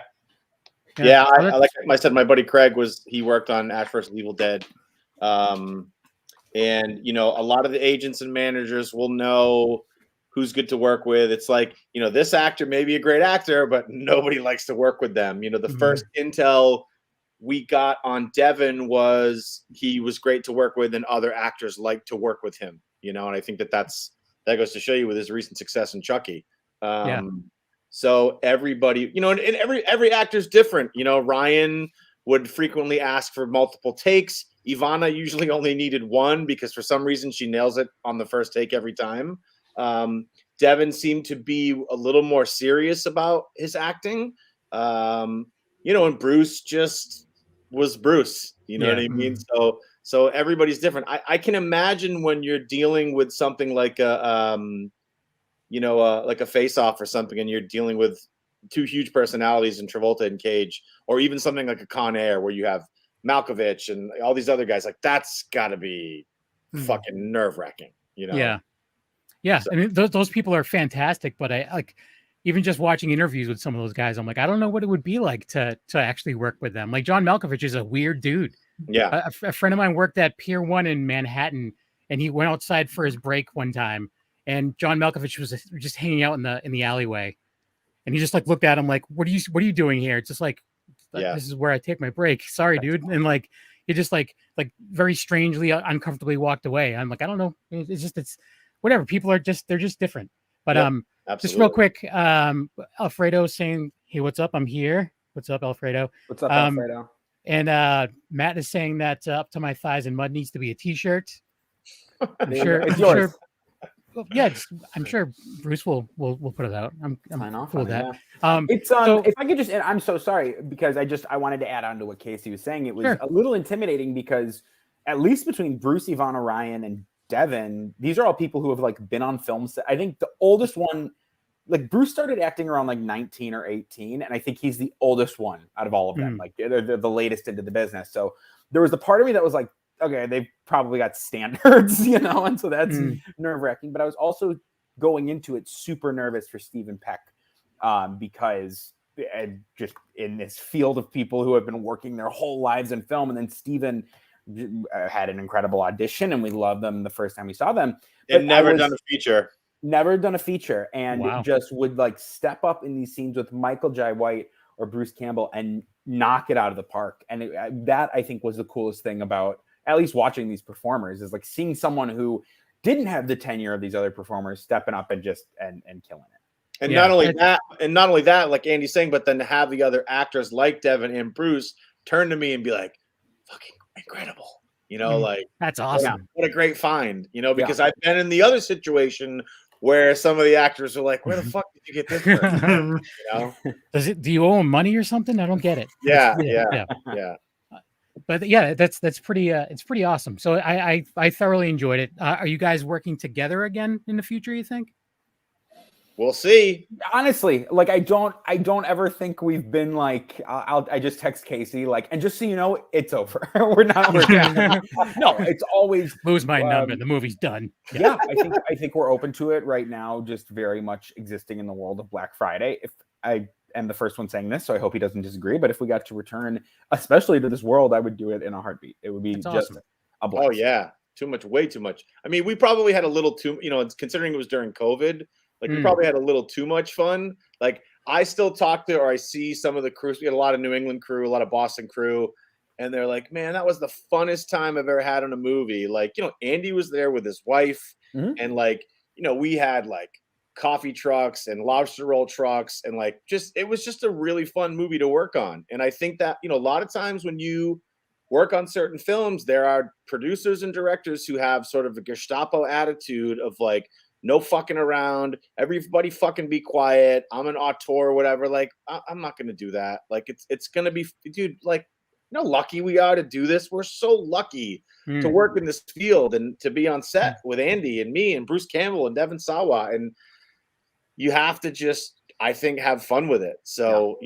I like I said, my buddy Craig he worked on Ash vs. Evil Dead, and a lot of the agents and managers will know who's good to work with. It's like this actor may be a great actor, but nobody likes to work with them. The first intel we got on Devin was he was great to work with and other actors like to work with him, and I think that goes to show you with his recent success in Chucky. So everybody, and every actor's different. Ryan would frequently ask for multiple takes. Ivana usually only needed one because for some reason she nails it on the first take every time. Devin seemed to be a little more serious about his acting. And Bruce just was Bruce, what I mean? So everybody's different. I can imagine when you're dealing with something like a Face Off or something, and you're dealing with two huge personalities in Travolta and Cage, or even something like a Con Air where you have Malkovich and all these other guys. Like that's got to be fucking nerve wracking, Yeah. So. I mean, those people are fantastic, but even just watching interviews with some of those guys, I'm like, I don't know what it would be like to actually work with them. Like John Malkovich is a weird dude. Yeah. A friend of mine worked at Pier 1 in Manhattan, and he went outside for his break one time, and John Malkovich was just hanging out in the alleyway, and he just like looked at him like, what are you doing here? It's just like, this is where I take my break. Sorry, dude. And like, he just like very strangely, uncomfortably walked away. I'm like, I don't know. It's whatever. People are they're just different. But just real quick, Alfredo saying, hey, what's up? I'm here. What's up, Alfredo? What's up, Alfredo? And Matt is saying that Up to My Thighs in Mud needs to be a t-shirt. I'm sure. I'm sure Bruce will put it out. I'm cool with that. Yeah. If I could just, and I'm so sorry because I wanted to add on to what Casey was saying. It was a little intimidating because at least between Bruce, Ivana Ryan, and Devin, these are all people who have like been on films. I think the oldest one, like Bruce started acting around like 19 or 18, and I think he's the oldest one out of all of them. Like they're the latest into the business. So there was the part of me that was like, okay, they've probably got standards, and so that's nerve-wracking. But I was also going into it super nervous for Stephen Peck because just in this field of people who have been working their whole lives in film, and then Stephen had an incredible audition, and we loved them the first time we saw them. And never done a feature, and just would like step up in these scenes with Michael Jai White or Bruce Campbell and knock it out of the park. And that I think was the coolest thing about at least watching these performers, is like seeing someone who didn't have the tenure of these other performers stepping up and just and killing it. And not only that, like Andy's saying, but then to have the other actors like Devin and Bruce turn to me and be like, fucking incredible. Like that's awesome. What a great find, because I've been in the other situation where some of the actors are like, where the fuck did you get this from? Do you owe him money or something? I don't get it. Yeah. But yeah, that's pretty it's pretty awesome. So I thoroughly enjoyed it. Are you guys working together again in the future, you think? We'll see. Honestly, like I don't ever think we've been like I just text Casey like, and just so you know, it's over. We're not working. No, it's always lose my number. The movie's done. Yeah, I think we're open to it right now. Just very much existing in the world of Black Friday. If I am the first one saying this, so I hope he doesn't disagree. But if we got to return, especially to this world, I would do it in a heartbeat. It would be That's just awesome. A blast. Oh yeah, too much, way too much. I mean, we probably had a little too, considering it was during COVID. Like we probably had a little too much fun. Like I still talk to, or I see some of the crews. We had a lot of New England crew, a lot of Boston crew, and they're like, "Man, that was the funnest time I've ever had on a movie." Like, Andy was there with his wife, and like, we had like coffee trucks and lobster roll trucks, and like, it was just a really fun movie to work on. And I think that a lot of times when you work on certain films, there are producers and directors who have sort of a Gestapo attitude of like, no fucking around. Everybody fucking be quiet. I'm an auteur or whatever. Like, I'm not going to do that. Like, it's going to be, dude, like, lucky we are to do this. We're so lucky to work in this field and to be on set with Andy and me and Bruce Campbell and Devin Sawa. And you have to just, I think, have fun with it. So,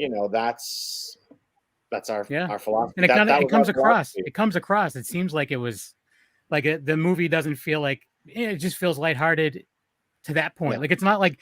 that's our philosophy. And it comes across. It comes across. It seems like it was like the movie doesn't feel like, it just feels lighthearted to that point. Like it's not like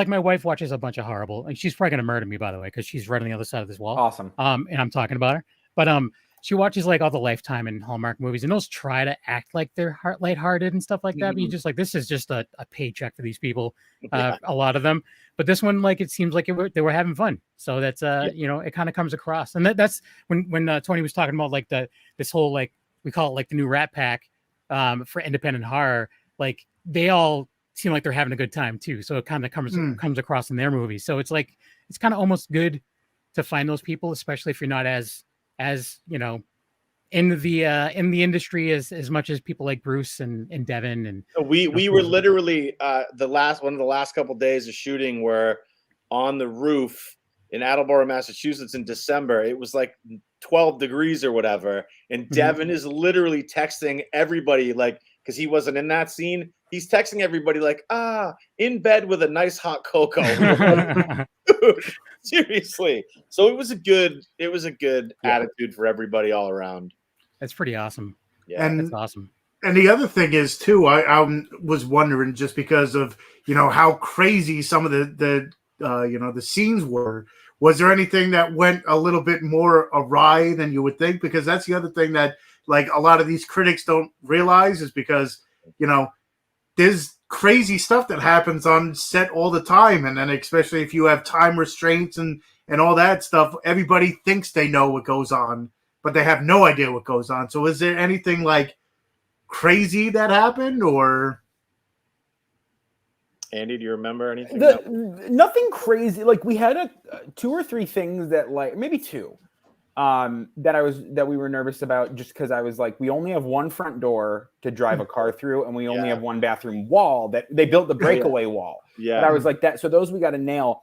my wife watches a bunch of horrible, and she's probably gonna murder me, by the way, because she's right on the other side of this wall. Awesome. And I'm talking about her, but she watches like all the Lifetime and Hallmark movies, and those try to act like they're lighthearted and stuff like that. But you just like, this is just a paycheck for these people, a lot of them. But this one, like, it seems like they were having fun. So that's it kind of comes across, and that's when Tony was talking about like this whole, like, we call it like the new Rat Pack for independent horror. Like they all seem like they're having a good time too. So it kind of comes across in their movies. So it's like, it's kind of almost good to find those people, especially if you're not as in the industry as much as people like Bruce and Devin. And we were literally one of the last couple of days of shooting were on the roof in Attleboro, Massachusetts in December. It was like 12 degrees or whatever. And Devin is literally texting everybody, like, because he wasn't in that scene. He's texting everybody like, in bed with a nice hot cocoa. Dude, seriously. So it was a good attitude for everybody all around. That's pretty awesome. Yeah, that's awesome. And the other thing is too, I was wondering, just because of how crazy some of the the scenes were. Was there anything that went a little bit more awry than you would think? Because that's the other thing that like a lot of these critics don't realize is because, there's crazy stuff that happens on set all the time. And then especially if you have time restraints and all that stuff, everybody thinks they know what goes on, but they have no idea what goes on. So is there anything like crazy that happened or... Andy, do you remember anything? Nothing crazy. Like we had 2 or 3 things that like maybe 2 that we were nervous about just because I was like, we only have one front door to drive a car through, and we only have one bathroom wall that they built the breakaway wall. Yeah. And I was like that. So those we got to nail.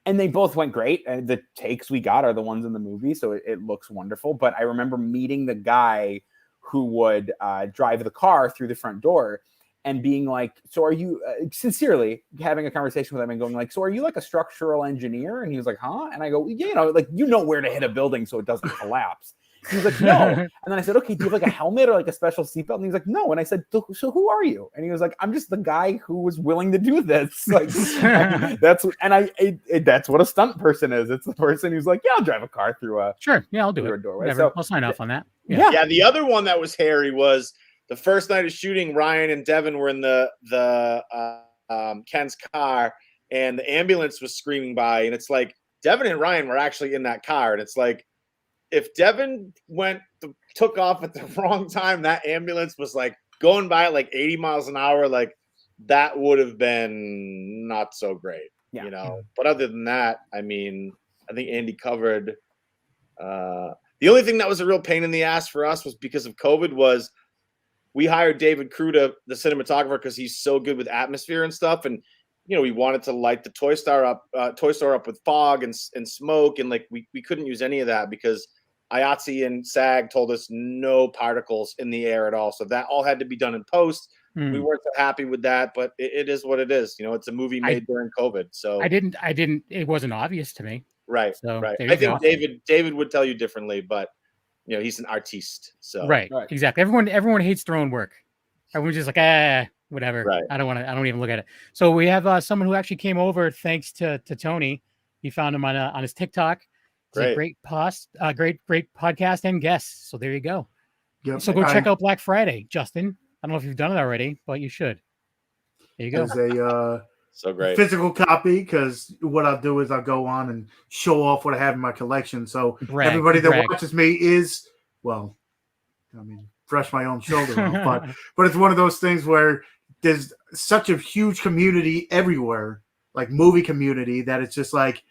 And they both went great. And the takes we got are the ones in the movie. So it looks wonderful. But I remember meeting the guy who would drive the car through the front door and being like, so are you sincerely having a conversation with him and going like, so are you like a structural engineer? And he was like, huh? And I go, like, where to hit a building so it doesn't collapse. He was like, no. And then I said, okay, do you have like a helmet or like a special seatbelt? And he's like, no. And I said, so who are you? And he was like, I'm just the guy who was willing to do this. Like that's what a stunt person is. It's the person who's like, yeah, I'll drive a car through a sure. Yeah, I'll do it. Doorway. So, I'll sign off on that. Yeah. The other one that was hairy was the first night of shooting. Ryan and Devin were in the Ken's car, and the ambulance was screaming by. And it's like Devin and Ryan were actually in that car, and it's like if Devin took off at the wrong time, that ambulance was like going by at like 80 miles an hour. Like that would have been not so great, But other than that, I mean, I think Andy covered. The only thing that was a real pain in the ass for us was because of COVID was we hired David Kruta, the cinematographer, because he's so good with atmosphere and stuff. And, we wanted to light the toy store up with fog and smoke. And like, we couldn't use any of that because IATSE and SAG told us no particles in the air at all. So that all had to be done in post. We weren't so happy with that, but it is what it is. It's a movie made during COVID. So it wasn't obvious to me. Right. So right. I think David would tell you differently, but he's an artiste. So right. Exactly. Everyone hates their own work. Everyone's just like, whatever. Right. I don't even look at it. So we have someone who actually came over thanks to Tony. He found him on his TikTok. It's a great podcast and guests. So there you go. Yep. So go check out Black Friday, Justin. I don't know if you've done it already, but you should. There you go. There's so great physical copy, because what I'll do is I'll go on and show off what I have in my collection. So everybody that watches me is, brush my own shoulder off, but it's one of those things where there's such a huge community everywhere, like movie community, that it's just like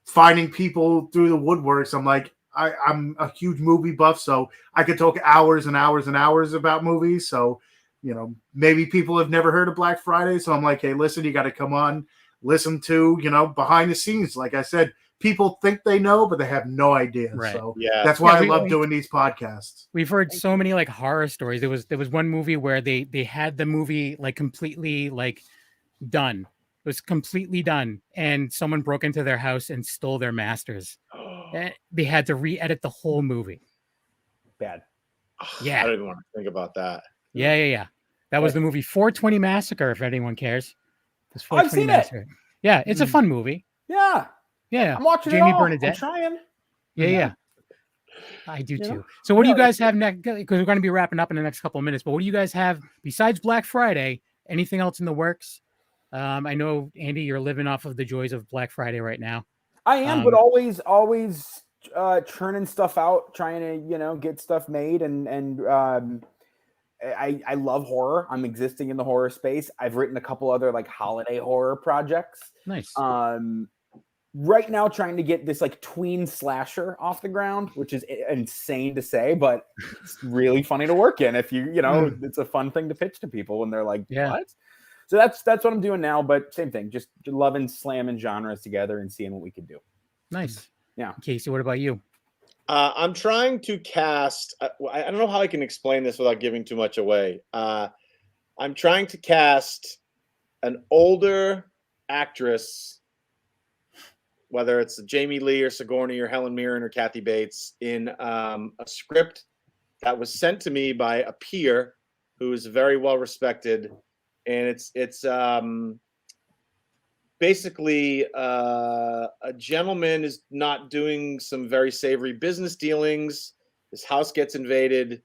finding people through the woodworks. I'm like, I'm a huge movie buff, so I could talk hours and hours and hours about movies. So, maybe people have never heard of Black Friday. So I'm like, hey, listen, you got to come on, listen to, behind the scenes. Like I said, people think they know, but they have no idea. Right. So that's why I love doing these podcasts. We've heard so many like horror stories. There was one movie where they had the movie like completely like done. It was completely done, and someone broke into their house and stole their masters. They had to re-edit the whole movie. Bad. Yeah. I don't even want to think about that. Yeah. That was the movie 420 Massacre, if anyone cares. I've seen Massacre. Yeah, it's a fun movie. Yeah. I'm watching Jamie it all. Bernadette. I'm trying. Yeah. I do too. So what do you guys have next? Because we're going to be wrapping up in the next couple of minutes, but what do you guys have besides Black Friday? Anything else in the works? I know, Andy, you're living off of the joys of Black Friday right now. I am, but always churning stuff out, trying to, get stuff made. And I love horror. I'm existing in the horror space. I've written a couple other like holiday horror projects. Nice. Right now trying to get this like tween slasher off the ground, which is insane to say, but it's really funny to work in. If it's a fun thing to pitch to people when they're like, what? So that's what I'm doing now, but same thing, just loving slamming genres together and seeing what we can do. Nice. Yeah. Casey, what about you? I'm trying to cast, I don't know how I can explain this without giving too much away. I'm trying to cast an older actress, whether it's Jamie Lee or Sigourney or Helen Mirren or Kathy Bates, in a script that was sent to me by a peer who is very well respected. And it's basically a gentleman is not doing some very savory business dealings. His house gets invaded,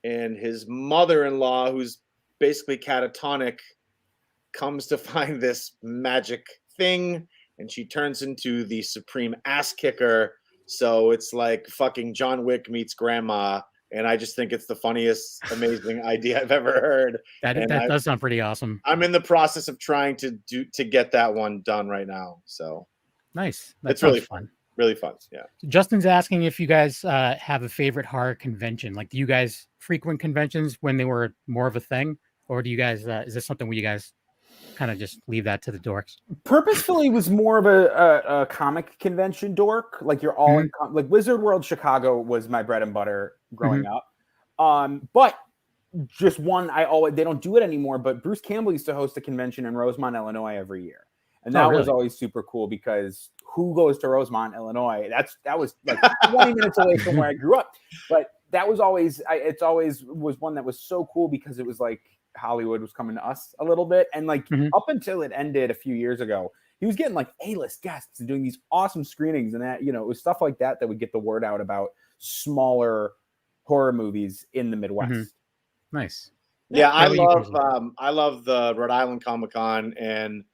and his mother-in-law, who's basically catatonic, comes to find this magic thing, and she turns into the supreme ass kicker. So it's like fucking John Wick meets grandma, and I just think it's the funniest, amazing idea I've ever heard. That does sound pretty awesome. I'm in the process of trying to get that one done right now. So nice. It's really fun. Really fun. Yeah. Justin's asking if you guys have a favorite horror convention. Like, do you guys frequent conventions when they were more of a thing, or do you guys? Is this something where you guys kind of just leave that to the dorks? Purposefully was more of a comic convention dork. Like, you're all in like Wizard World Chicago was my bread and butter growing up. But just one, they don't do it anymore, but Bruce Campbell used to host a convention in Rosemont, Illinois every year. And that was always super cool, because who goes to Rosemont, Illinois? That was like 20 minutes away from where I grew up. But that was always, it always was one that was so cool, because it was like Hollywood was coming to us a little bit. And like up until it ended a few years ago, he was getting like A-list guests and doing these awesome screenings, and that, it was stuff like that would get the word out about smaller horror movies in the Midwest. Nice. Yeah, I love the Rhode Island Comic-Con and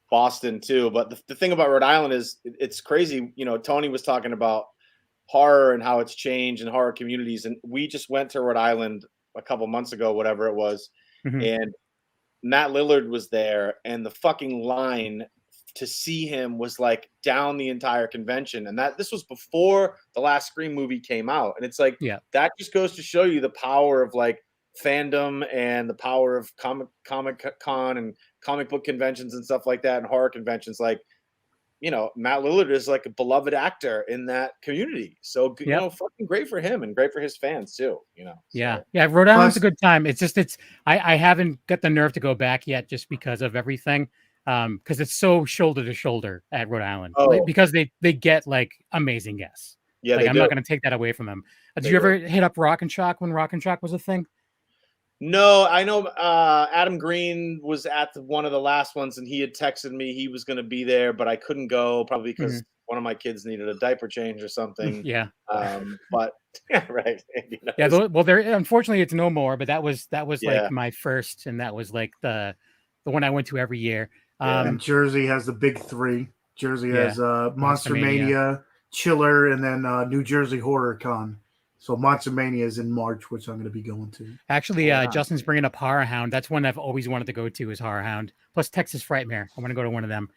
Boston too. But the thing about Rhode Island is it's crazy. Tony was talking about horror and how it's changed in horror communities, and we just went to Rhode Island a couple months ago, whatever it was, and Matt Lillard was there, and the fucking line to see him was like down the entire convention. And this was before the last Scream movie came out. And it's like, that just goes to show you the power of like fandom and the power of comic con and comic book conventions and stuff like that, and horror conventions. Like, Matt Lillard is like a beloved actor in that community. So, fucking great for him and great for his fans too, Yeah. Rhode Island's a good time. It's just, I haven't got the nerve to go back yet, just because of everything. Because it's so shoulder to shoulder at Rhode Island, because they get like amazing guests. Yeah, like, I'm not going to take that away from them. Did you ever hit up Rock and Shock when Rock and Shock was a thing? No, I know Adam Green was at one of the last ones, and he had texted me he was going to be there, but I couldn't go, probably because one of my kids needed a diaper change or something. But right. Yeah. Well, there, unfortunately, it's no more. But that was like my first, and that was like the one I went to every year. And Jersey has the big three. Jersey has Monster Mania, Chiller, and then New Jersey Horror Con. So Monster Mania is in March, which I'm going to be going to. Actually, Justin's bringing up Horror Hound. That's one I've always wanted to go to, is Horror Hound. Plus Texas Frightmare. I want to go to one of them.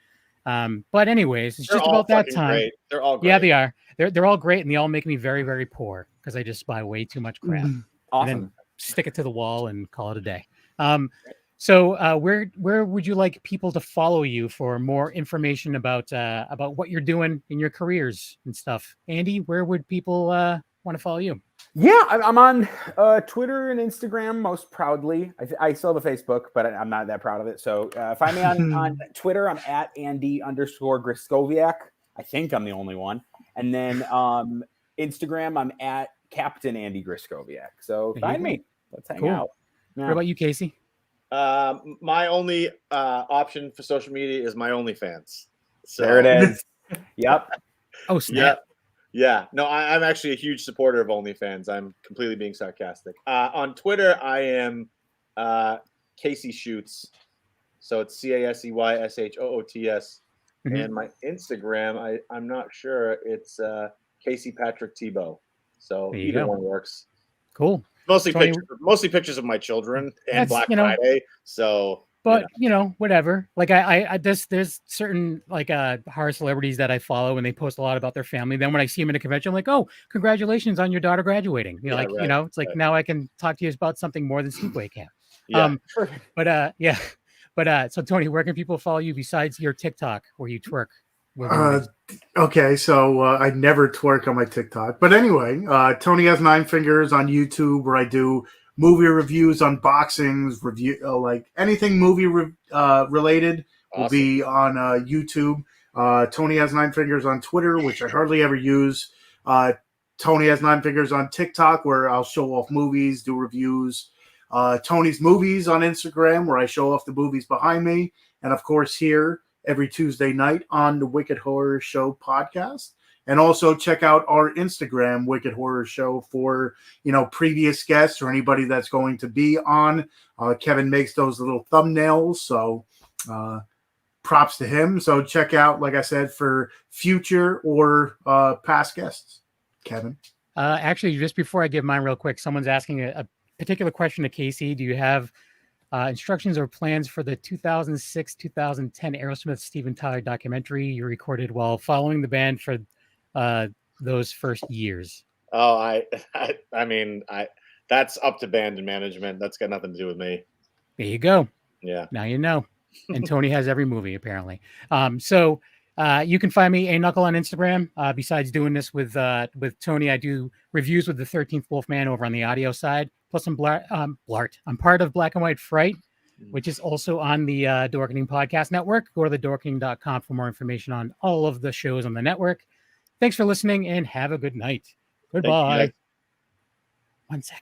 But anyways, it's just about that time. Great. They're all great. Yeah, they are. They're all great, and they all make me very, very poor, because I just buy way too much crap. Awesome. And then stick it to the wall and call it a day. So where would you like people to follow you for more information about what you're doing in your careers and stuff? Andy, where would people want to follow you? Yeah, I'm on Twitter and Instagram most proudly. I still have a Facebook, but I'm not that proud of it. So find me on Twitter. I'm at Andy_Greskoviak. I think I'm the only one. And then Instagram, I'm at Captain Andy Greskoviak. So find me. Let's hang out. Yeah. What about you, Casey? My only option for social media is my OnlyFans. So there it is. Yep. Oh, snap. Yeah. No, I'm actually a huge supporter of OnlyFans. I'm completely being sarcastic. On Twitter, I am Casey Shoots. So it's CASEYSHOOTS. And my Instagram, I'm not sure. It's Casey Patrick Tebo. So either one works. Cool. Mostly pictures of my children and Black Friday. So, but whatever. Like there's certain like horror celebrities that I follow, and they post a lot about their family. Then when I see them in a convention, I'm like, oh, congratulations on your daughter graduating. It's like now I can talk to you about something more than sleepaway camp. So Tony, where can people follow you besides your TikTok where you twerk? Okay, so I never twerk on my TikTok, but anyway, Tony Has Nine Fingers on YouTube, where I do movie reviews, unboxings, like anything movie related will be on YouTube. Tony Has Nine Fingers on Twitter, which I hardly ever use. Tony Has Nine Fingers on TikTok, where I'll show off movies, do reviews. Tony's Movies on Instagram, where I show off the movies behind me, and of course here every Tuesday night on the Wicked Horror Show podcast. And also check out our Instagram, Wicked Horror Show, for, previous guests or anybody that's going to be on. Kevin makes those little thumbnails, so props to him. So check out, like I said, for future or past guests. Kevin? Actually, just before I give mine real quick, someone's asking a particular question to Casey. Do you have instructions or plans for the 2006-2010 Aerosmith Steven Tyler documentary you recorded while following the band for those first years? Oh, I mean, that's up to band and management. That's got nothing to do with me. There you go. Yeah. Now you know. And Tony has every movie, apparently. So you can find me A-Knuckle on Instagram. Besides doing this with Tony, I do reviews with the 13th Wolfman over on the audio side. Plus, I'm part of Black and White Fright, which is also on the Dorkening Podcast Network. Go to thedorkening.com for more information on all of the shows on the network. Thanks for listening and have a good night. Goodbye. 1 second.